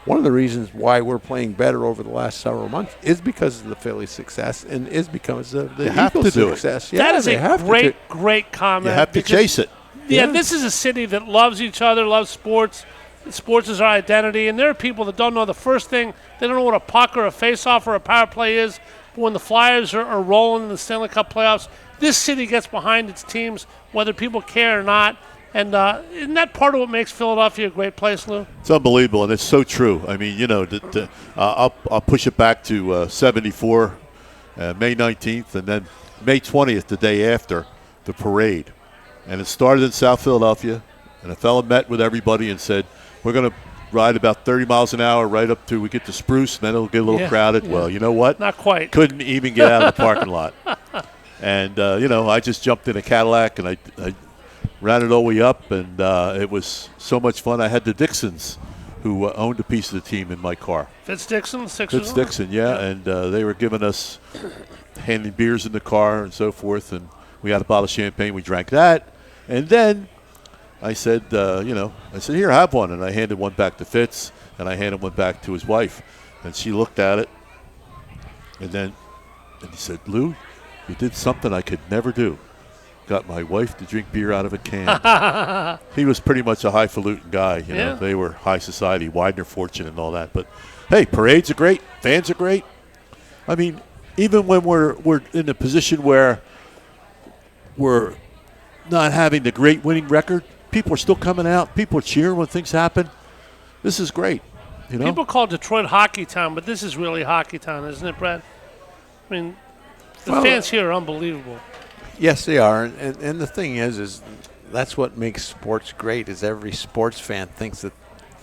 one of the reasons why we're playing better over the last several months is because of the Phillies' success and is because of the Eagles' success. That is a great comment. You have to chase it. Yeah, this is a city that loves each other, loves sports. Sports is our identity, and there are people that don't know the first thing. They don't know what a puck or a face-off or a power play is. But when the Flyers are rolling in the Stanley Cup playoffs, this city gets behind its teams, whether people care or not. And isn't that part of what makes Philadelphia a great place, Lou? It's unbelievable, and it's so true. I mean, I'll push it back to 74, May 19th, and then May 20th, the day after, the parade. And it started in South Philadelphia, and a fellow met with everybody and said, we're going to ride about 30 miles an hour right up to we get to Spruce, and then it'll get a little crowded. Yeah. Well, you know what? Not quite. Couldn't even get out of the parking lot. And, I just jumped in a Cadillac, and I ran it all the way up, and it was so much fun. I had the Dixons, who owned a piece of the team, in my car. Fitz-Dixon? Fitz-Dixon, yeah. And they were giving us, handing beers in the car and so forth, and we had a bottle of champagne. We drank that. And then I said, here, have one. And I handed one back to Fitz, and I handed one back to his wife. And she looked at it, and he said, Lou, you did something I could never do. Got my wife to drink beer out of a can. He was pretty much a highfalutin guy. You know, they were high society, Widener fortune and all that. But, hey, parades are great. Fans are great. I mean, even when we're in a position where we're not having the great winning record, people are still coming out. People are cheering when things happen. This is great. You know? People call Detroit Hockey Town, but this is really Hockey Town, isn't it, Brad? I mean, the fans here are unbelievable. Yes, they are. And the thing is that's what makes sports great, is every sports fan thinks that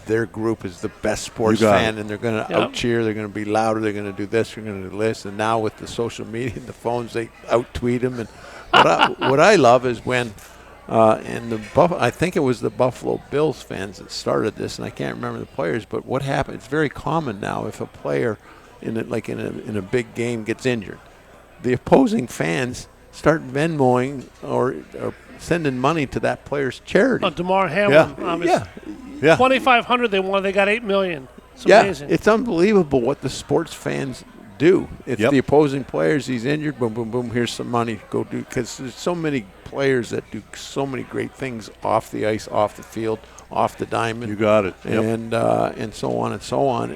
their group is the best sports fan, and they're going to out-cheer, they're going to be louder, they're going to do this, they're going to do this. And now with the social media and the phones, they out-tweet them. And what I love is when I think it was the Buffalo Bills fans that started this, and I can't remember the players, but what happened, it's very common now if a player in a big game gets injured, the opposing fans start Venmoing or sending money to that player's charity. Oh, DeMar Hamlin. Yeah. 2,500 they won. They got $8 million. It's amazing. It's unbelievable what the sports fans do. If the opposing players, he's injured, boom, boom, boom, here's some money. Go do, because there's so many players that do so many great things off the ice, off the field, off the diamond. You got it. And so on and so on.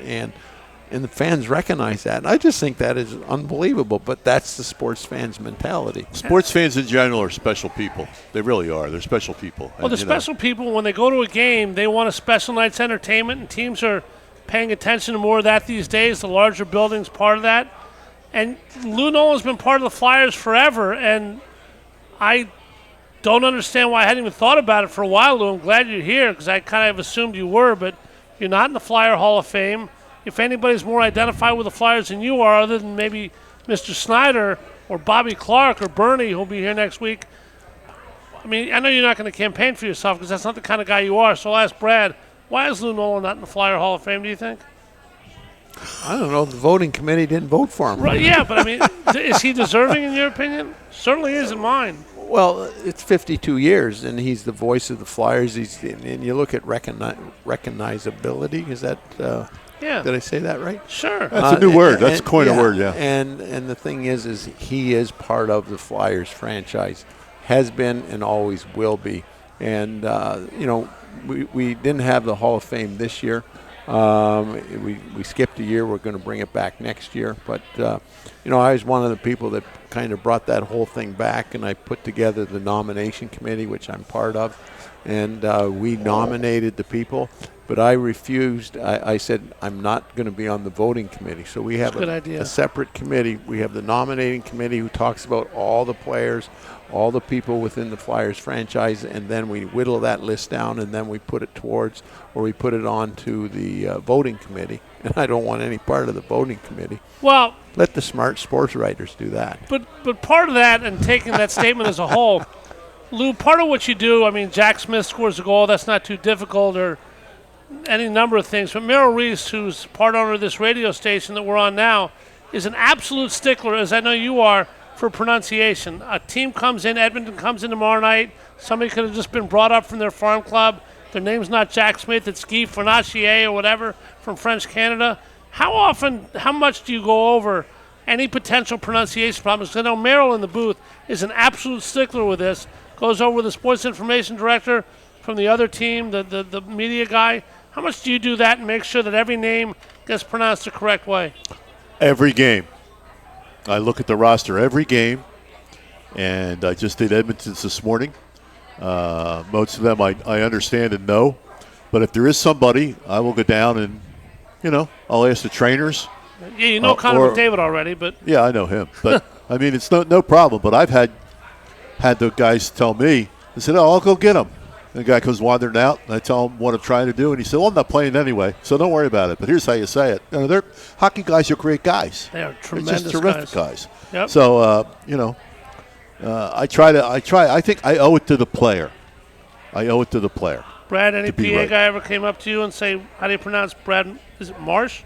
And the fans recognize that. And I just think that is unbelievable. But that's the sports fans' mentality. Sports fans in general are special people. They really are. They're special people. Well, the special people, when they go to a game, they want a special night's entertainment, and teams are paying attention to more of that these days. The larger building's part of that. And Lou Nolan's been part of the Flyers forever, and I don't understand why I hadn't even thought about it for a while, Lou. I'm glad you're here because I kind of assumed you were, but you're not in the Flyer Hall of Fame. If anybody's more identified with the Flyers than you are, other than maybe Mr. Snyder or Bobby Clark or Bernie, who'll be here next week, I mean, I know you're not going to campaign for yourself because that's not the kind of guy you are. So I'll ask Brad, why is Lou Nolan not in the Flyer Hall of Fame, do you think? I don't know. The voting committee didn't vote for him. Right, yeah, but I mean, is he deserving in your opinion? Certainly is in mine. Well, it's 52 years, and he's the voice of the Flyers. And you look at recognizability. Is that did I say that right? Sure. That's a new word. That's a coin of word, yeah. And the thing is he is part of the Flyers franchise, has been and always will be. And, we didn't have the Hall of Fame this year. We skipped a year. We're going to bring it back next year. But, I was one of the people that kind of brought that whole thing back, and I put together the nomination committee, which I'm part of. And we nominated the people. But I refused. I said I'm not going to be on the voting committee. So we have a separate committee. We have the nominating committee who talks about all the players, all the people within the Flyers franchise, and then we whittle that list down, and then we put it on to the voting committee. And I don't want any part of the voting committee. Well, let the smart sports writers do that. But part of that, and taking that statement as a whole, Lou, part of what you do, I mean, Jack Smith scores a goal. That's not too difficult, or any number of things. But Merrill Reese, who's part owner of this radio station that we're on now, is an absolute stickler, as I know you are, for pronunciation. A team comes in, Edmonton comes in tomorrow night. Somebody could have just been brought up from their farm club. Their name's not Jack Smith, it's Guy Fournier or whatever from French Canada. How much do you go over any potential pronunciation problems? Because I know Merrill in the booth is an absolute stickler with this. Goes over with the sports information director from the other team, the media guy. How much do you do that and make sure that every name gets pronounced the correct way? Every game. I look at the roster every game, and I just did Edmonton's this morning. Most of them I understand and know. But if there is somebody, I will go down and, I'll ask the trainers. Yeah, you know Connor McDavid already, but yeah, I know him. But I mean, it's no problem. But I've had the guys tell me. They said, "Oh, I'll go get him." And the guy comes wandering out, and I tell him what I'm trying to do, and he said, "Well, I'm not playing anyway, so don't worry about it." But here's how you say it: they're hockey guys are great guys. They are tremendous, just terrific guys. Yep. So I think I owe it to the player. Brad, any PA right. guy ever came up to you and say, "How do you pronounce Brad? Is it Marsh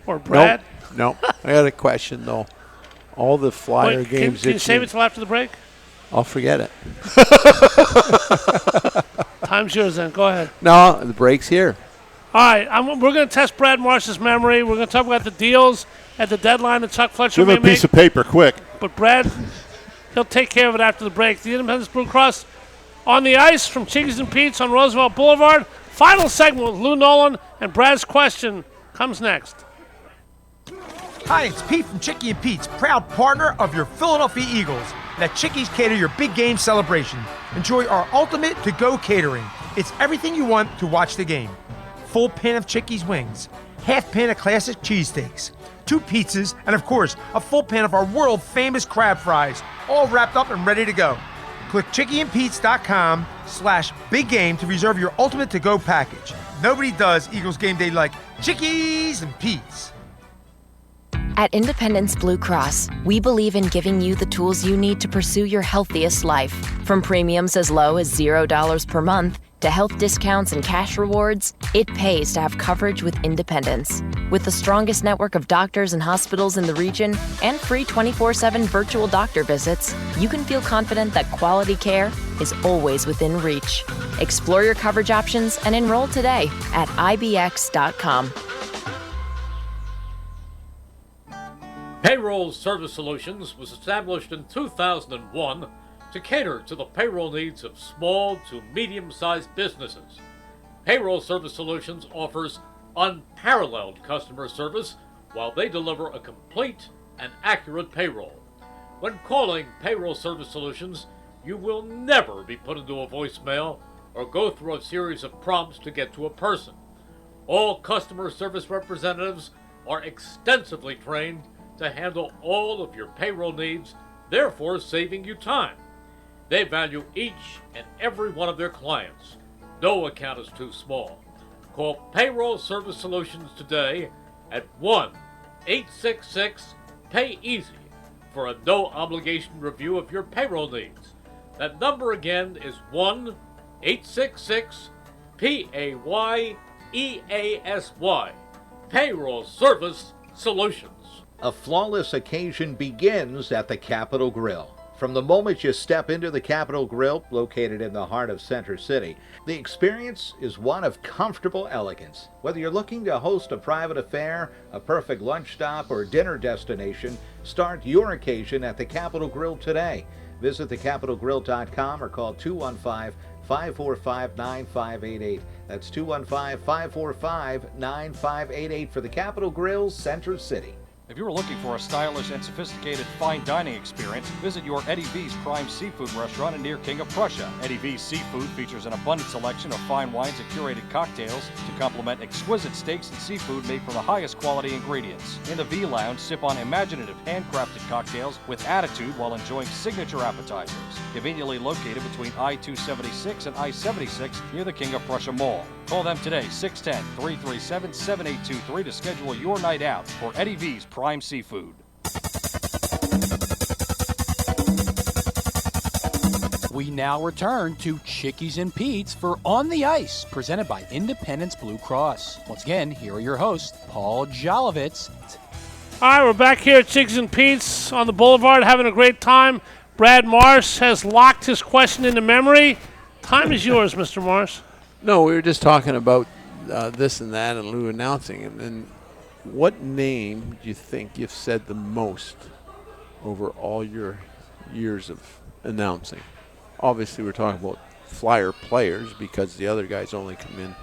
or Brad?" Nope. I got a question though. All the Flyer Wait, games. Can you save it till after the break? I'll forget it. Time's yours then. Go ahead. No, the break's here. All right, we're going to test Brad Marsh's memory. We're going to talk about the deals at the deadline that Chuck Fletcher Give may him a piece of paper, quick. But Brad, he'll take care of it after the break. The Independence Blue Cross on the ice from Chickies and Pete's on Roosevelt Boulevard. Final segment with Lou Nolan, and Brad's question comes next. Hi, it's Pete from Chickie and Pete's, proud partner of your Philadelphia Eagles. Let Chickies cater your big game celebration. Enjoy our ultimate to-go catering. It's everything you want to watch the game. Full pan of Chickies wings, half pan of classic cheesesteaks, 2 pizzas, and of course, a full pan of our world-famous crab fries, all wrapped up and ready to go. Click chickieandpete's.com/big game to reserve your ultimate to-go package. Nobody does Eagles game day like Chickies and Pete's. At Independence Blue Cross, we believe in giving you the tools you need to pursue your healthiest life. From premiums as low as $0 per month to health discounts and cash rewards, it pays to have coverage with Independence. With the strongest network of doctors and hospitals in the region and free 24/7 virtual doctor visits, you can feel confident that quality care is always within reach. Explore your coverage options and enroll today at ibx.com. Payroll Service Solutions was established in 2001 to cater to the payroll needs of small to medium-sized businesses. Payroll Service Solutions offers unparalleled customer service while they deliver a complete and accurate payroll. When calling Payroll Service Solutions, you will never be put into a voicemail or go through a series of prompts to get to a person. All customer service representatives are extensively trained to handle all of your payroll needs, therefore saving you time. They value each and every one of their clients. No account is too small. Call Payroll Service Solutions today at 1-866-PAY-EASY for a no-obligation review of your payroll needs. That number again is 1-866-PAYEASY. Payroll Service Solutions. A flawless occasion begins at the Capitol Grill. From the moment you step into the Capitol Grill, located in the heart of Center City, the experience is one of comfortable elegance. Whether you're looking to host a private affair, a perfect lunch stop, or dinner destination, start your occasion at the Capitol Grill today. Visit thecapitolgrill.com or call 215-545-9588. That's 215-545-9588 for the Capitol Grill, Center City. If you are looking for a stylish and sophisticated fine dining experience, visit your Eddie V's Prime Seafood restaurant near King of Prussia. Eddie V's Seafood features an abundant selection of fine wines and curated cocktails to complement exquisite steaks and seafood made from the highest quality ingredients. In the V Lounge, sip on imaginative handcrafted cocktails with attitude while enjoying signature appetizers. Conveniently located between I-276 and I-76 near the King of Prussia Mall. Call them today, 610-337-7823 to schedule your night out for Eddie V's Prime Seafood. We now return to Chickies and Pete's for On the Ice, presented by Independence Blue Cross. Once again, here are your hosts, Paul Jolovitz. All right, we're back here at Chickies and Pete's on the Boulevard having a great time. Brad Marsh has locked his question into memory. Time is yours, Mr. Marsh. No, we were just talking about this and that and Lou announcing. And what name do you think you've said the most over all your years of announcing? Obviously, we're talking about Flyer players because the other guys only come in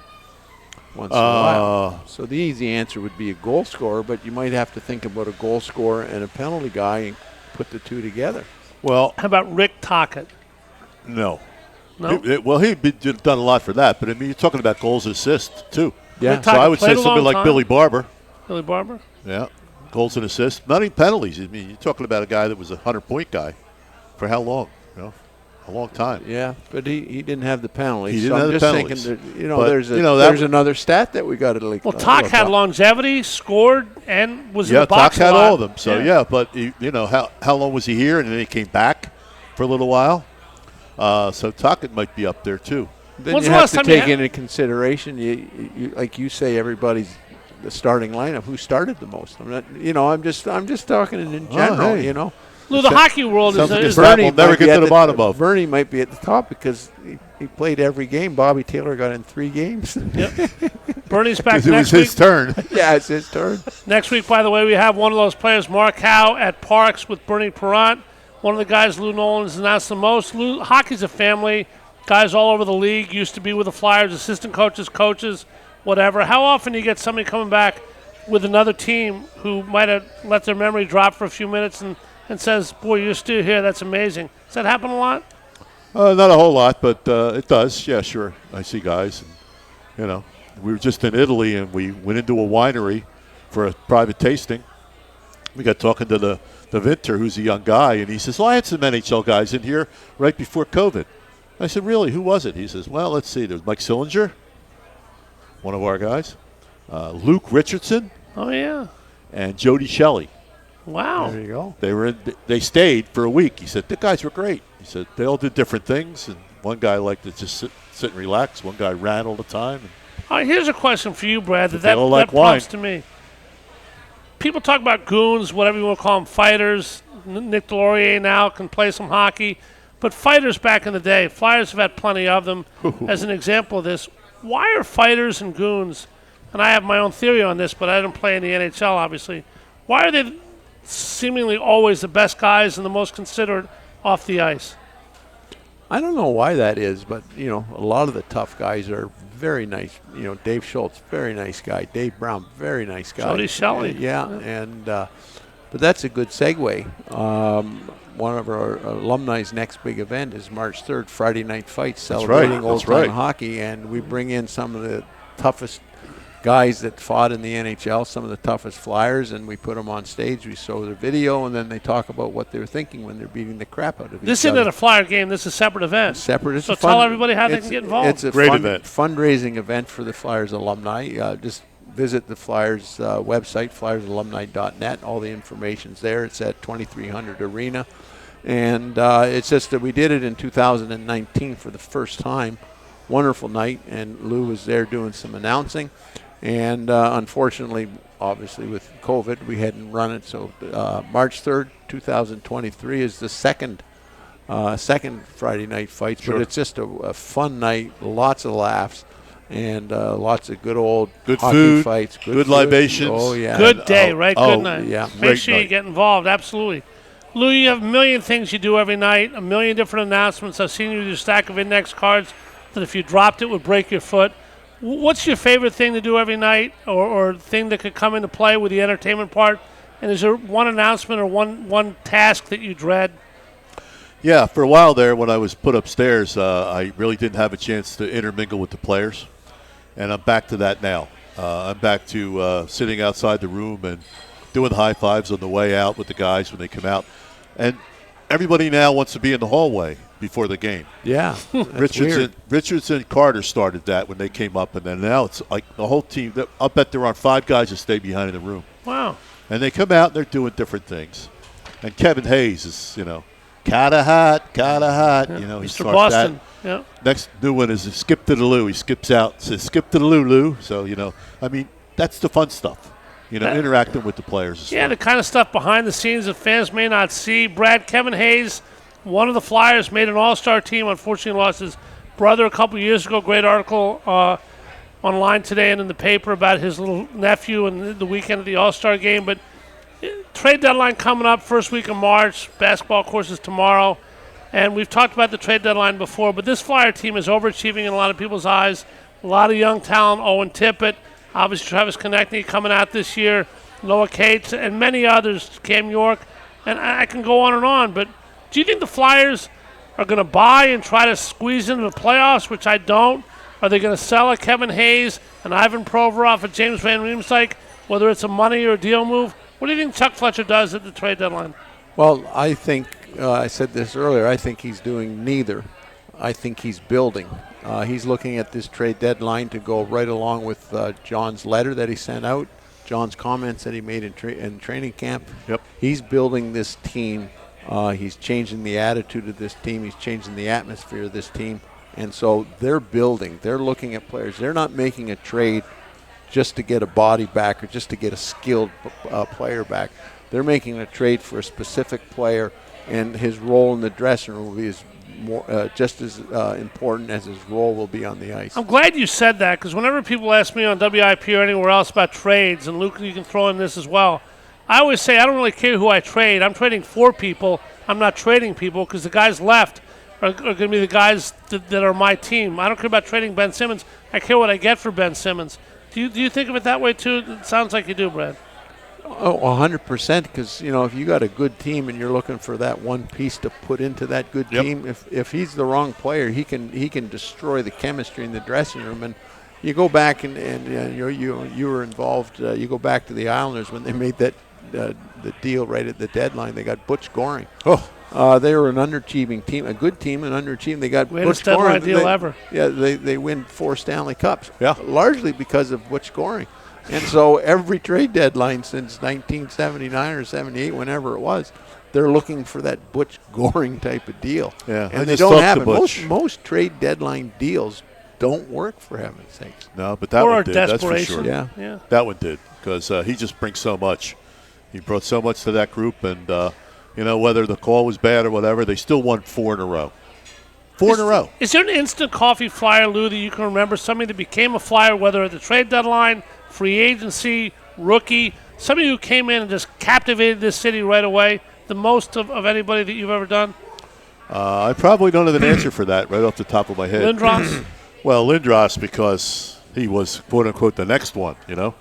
once in a while. So the easy answer would be a goal scorer, but you might have to think about a goal scorer and a penalty guy and put the two together. Well, how about Rick Tocchet? No. No. Well, he'd done a lot for that, but I mean, you're talking about goals and assists too. Yeah. So I would say somebody like Billy Barber. Billy Barber? Yeah. Goals and assists. Not even penalties. I mean, you're talking about a guy that was a 100-point guy for how long? A long time. Yeah, but he didn't have the penalties. He didn't have the penalties. Thinking that, But, there's another stat that we got to look. Well, Talk had longevity, scored, and was in the box. Talk had a lot. all of them. So but how long was he here? And then he came back for a little while. So Talk might be up there too. Then you have to take into consideration, you like you say, everybody's the starting lineup. Who started the most? I'm not. I'm just talking in general. Hey. Lou, the hockey world is Bernie will never get to the bottom of. Bernie might be at the top because he played every game. Bobby Taylor got in 3 games. Yep. Bernie's back next week. It was his turn. Yeah, it's his turn. Next week, by the way, we have one of those players, Mark Howe, at Parks with Bernie Perrant. One of the guys Lou Nolan has announced the most. Hockey's a family. Guys all over the league used to be with the Flyers, assistant coaches, whatever. How often do you get somebody coming back with another team who might have let their memory drop for a few minutes and says, boy, you're still here, that's amazing. Does that happen a lot? Not a whole lot, but it does. Yeah, sure. I see guys. And, we were just in Italy, and we went into a winery for a private tasting. We got talking to the Vinter, who's a young guy, and he says, well, I had some NHL guys in here right before COVID. I said, really? Who was it? He says, well, let's see. There's Mike Sillinger, one of our guys, Luke Richardson. Oh, yeah. And Jody Shelley. Wow. There you go. They stayed for a week. He said, the guys were great. He said, they all did different things, and one guy liked to just sit and relax. One guy ran all the time. All right, here's a question for you, Brad, that prompts to me. People talk about goons, whatever you want to call them, fighters. Nick Delorier now can play some hockey. But fighters back in the day, Flyers have had plenty of them. As an example of this, why are fighters and goons, and I have my own theory on this, but I didn't play in the NHL, obviously, why are they seemingly always the best guys and the most considerate off the ice? I don't know why that is, but, a lot of the tough guys are very nice. Dave Schultz, very nice guy. Dave Brown, very nice guy. Jody Shelley. Yeah, and but that's a good segue. One of our alumni's next big event is March 3rd, Friday Night Fights, celebrating old-time hockey, and we bring in some of the toughest guys that fought in the NHL, some of the toughest Flyers, and we put them on stage. We show their video, and then they talk about what they're thinking when they're beating the crap out of each other. This isn't a Flyer game. This is a separate event. Separate. So tell everybody how they can get involved. It's a great event. Fundraising event for the Flyers alumni. Just visit the Flyers website, flyersalumni.net. All the information's there. It's at 2300 Arena. And it's just that we did it in 2019 for the first time. Wonderful night, and Lou was there doing some announcing. And unfortunately, obviously with COVID, we hadn't run it. So March 3rd, 2023 is the second Friday Night Fights. Sure. But it's just a fun night, lots of laughs, and lots of good hockey food, fights. Good libations. Oh, yeah. Good day, right? Good night. Yeah. Make sure you get involved, absolutely. Lou, you have a million things you do every night, a million different announcements. I've seen you with your stack of index cards that if you dropped it would break your foot. What's your favorite thing to do every night or thing that could come into play with the entertainment part? And is there one announcement or one task that you dread? Yeah, for a while there when I was put upstairs, I really didn't have a chance to intermingle with the players. And I'm back to that now. I'm back to sitting outside the room and doing high fives on the way out with the guys when they come out. And everybody now wants to be in the hallway before the game. Yeah. Richardson Carter started that when they came up, and then now it's like the whole team. I'll bet there are 5 guys that stay behind in the room. Wow. And they come out and they're doing different things. And Kevin Hayes is, kinda hot. Yeah. He Mr. starts Boston. that. Yeah. Next new one is skip to the Lou. He skips out, says skip to the Lou. So, that's the fun stuff. Interacting with the players. Yeah, the kind of stuff behind the scenes that fans may not see. Kevin Hayes, one of the Flyers, made an all-star team. Unfortunately, lost his brother a couple years ago. Great article online today and in the paper about his little nephew and the weekend of the all-star game. But trade deadline coming up, first week of March. Basketball, of course, is tomorrow. And we've talked about the trade deadline before, but this Flyer team is overachieving in a lot of people's eyes. A lot of young talent, Owen Tippett, obviously Travis Konechny coming out this year, Noah Cates, and many others, Cam York, and I can go on and on. But do you think the Flyers are going to buy and try to squeeze into the playoffs, which I don't? Are they going to sell a Kevin Hayes, an Ivan Provorov, a James Van Riemsdyk, whether it's a money or a deal move? What do you think Chuck Fletcher does at the trade deadline? Well, I think, I said this earlier, I think he's doing neither. I think he's building. He's looking at this trade deadline to go right along with John's letter that he sent out, John's comments that he made in training camp. Yep. He's building this team. He's changing the attitude of this team. He's changing the atmosphere of this team. And so they're building. They're looking at players. They're not making a trade just to get a body back or just to get a skilled player back. They're making a trade for a specific player, and his role in the dressing room will be just as important as his role will be on the ice. I'm glad you said that, because whenever people ask me on WIP or anywhere else about trades, and Luke, you can throw in this as well, I always say I don't really care who I trade. I'm trading for people. I'm not trading people, because the guys left are going to be the guys that are my team. I don't care about trading Ben Simmons. I care what I get for Ben Simmons. Do you think of it that way too? It sounds like you do, Brad. Oh, 100%, because, if you got a good team and you're looking for that one piece to put into that good team, if he's the wrong player, he can destroy the chemistry in the dressing room. And you go back and you were involved. You go back to the Islanders when they made that the deal right at the deadline. They got Butch Goring. They were an underachieving team, a good team, an underachieving. They got Butch Goring. Greatest deadline deal ever. Yeah, they win 4 Stanley Cups. Yeah, largely because of Butch Goring. And so every trade deadline since 1979 or 78, whenever it was, they're looking for that Butch Goring type of deal. Yeah, and they don't have it. Most trade deadline deals don't work, for heaven's sakes. No, but that one did. That's for sure. Yeah. That one did, because he just brings so much. He brought so much to that group, and whether the call was bad or whatever, they still won 4 in a row. 4 in a row. Is there an instant coffee Flyer, Lou, that you can remember, somebody that became a Flyer, whether at the trade deadline, free agency, rookie, somebody who came in and just captivated this city right away, the most of anybody that you've ever done? I probably don't have an answer for that right off the top of my head. Lindros? Well, Lindros, because he was, quote-unquote, the next one, Brad?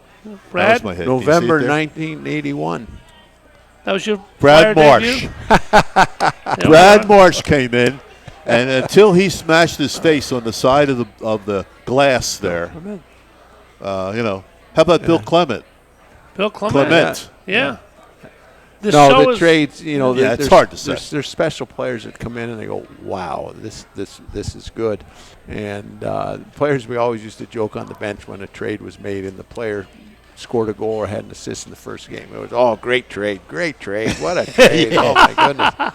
That was my head. November 1981. That was your Brad Marsh. Brad Marsh came in, and until he smashed his face on the side of the glass there, how about Bill Clement? Bill Clement. Yeah. The trades, it's hard to say. There's special players that come in and they go, wow, this is good. And players, we always used to joke on the bench when a trade was made and the player scored a goal or had an assist in the first game. It was, great trade, what a trade, Oh my goodness.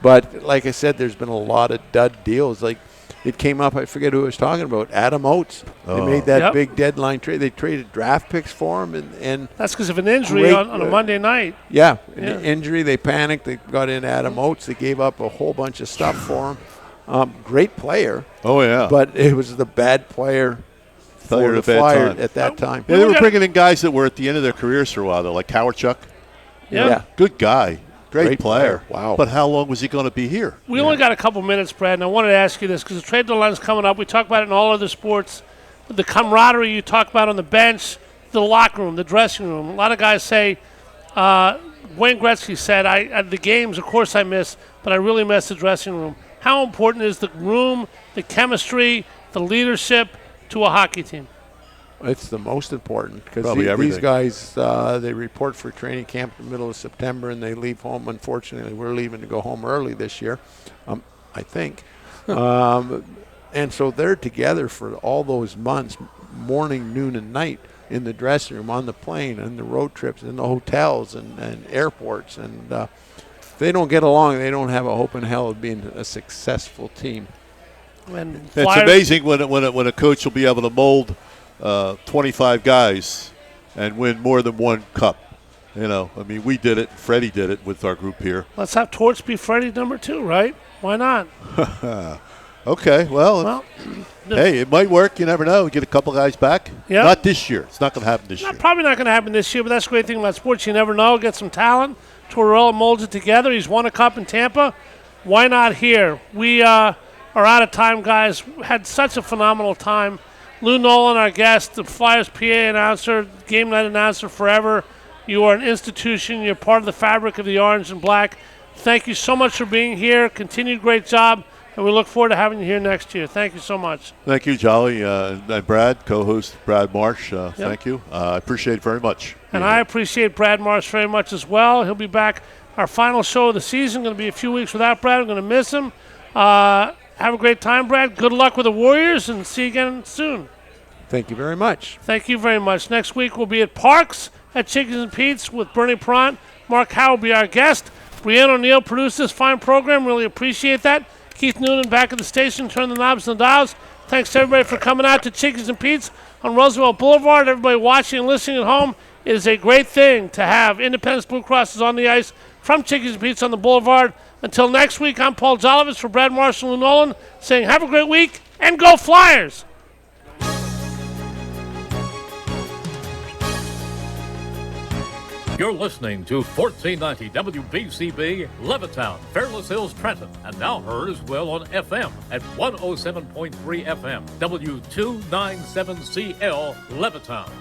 But like I said, there's been a lot of dud deals. Like it came up, I forget who I was talking about, Adam Oates. They made that big deadline trade. They traded draft picks for him. And that's because of an injury on a Monday night. Yeah, an injury. They panicked. They got in Adam Oates. They gave up a whole bunch of stuff for him. Great player. Oh, yeah. But it was the bad player for the Flyers at that time. Yeah, they were bringing in guys that were at the end of their careers for a while, though, like Cowarchuk. Yeah. Good guy. Great player. Wow. But how long was he going to be here? We only got a couple minutes, Brad, and I wanted to ask you this because the trade deadline is coming up. We talk about it in all other sports. The camaraderie you talk about on the bench, the locker room, the dressing room. A lot of guys say, Wayne Gretzky said, the games, of course I miss, but I really miss the dressing room. How important is the room, the chemistry, the leadership to a hockey team? It's the most important because these guys, they report for training camp in the middle of September and they leave home. Unfortunately, we're leaving to go home early this year, I think. And so they're together for all those months, morning, noon, and night in the dressing room, on the plane, and the road trips, in the hotels and airports. And if they don't get along, they don't have a hope in hell of being a successful team. It's amazing when a coach will be able to mold 25 guys and win more than one cup. We did it. Freddie did it with our group here. Let's have Torts be Freddie number 2, right? Why not? Okay, well, hey, it might work. You never know. Get a couple guys back. Yep. Not this year. It's not going to happen this year. Probably not going to happen this year, but that's the great thing about sports. You never know. Get some talent. Tortorella molds it together. He's won a cup in Tampa. Why not here? We are out of time, guys. Had such a phenomenal time. Lou Nolan, our guest, the Flyers PA announcer, game night announcer forever. You are an institution. You're part of the fabric of the orange and black. Thank you so much for being here. Continued great job. and we look forward to having you here next year. Thank you so much. Thank you, Jolly. And Brad, co-host Brad Marsh, thank you. I appreciate it very much. And I appreciate Brad Marsh very much as well. He'll be back. Our final show of the season. Going to be a few weeks without Brad. I'm going to miss him. Have a great time, Brad. Good luck with the Warriors, and see you again soon. Thank you very much. Thank you very much. Next week we'll be at Parks at Chickens and Pete's with Bernie Perrant. Mark Howe will be our guest. Brianne O'Neill produced this fine program. Really appreciate that. Keith Noonan back at the station. Turn the knobs and the dials. Thanks to everybody for coming out to Chickens and Pete's on Roosevelt Boulevard. Everybody watching and listening at home, it is a great thing to have Independence Blue Crosses on the ice from Chickens and Pete's on the Boulevard. Until next week, I'm Paul Jolovitz for Brad Marsh and Nolan saying have a great week and go Flyers! You're listening to 1490 WBCB, Levittown, Fairless Hills, Trenton, and now heard as well on FM at 107.3 FM, W297CL, Levittown.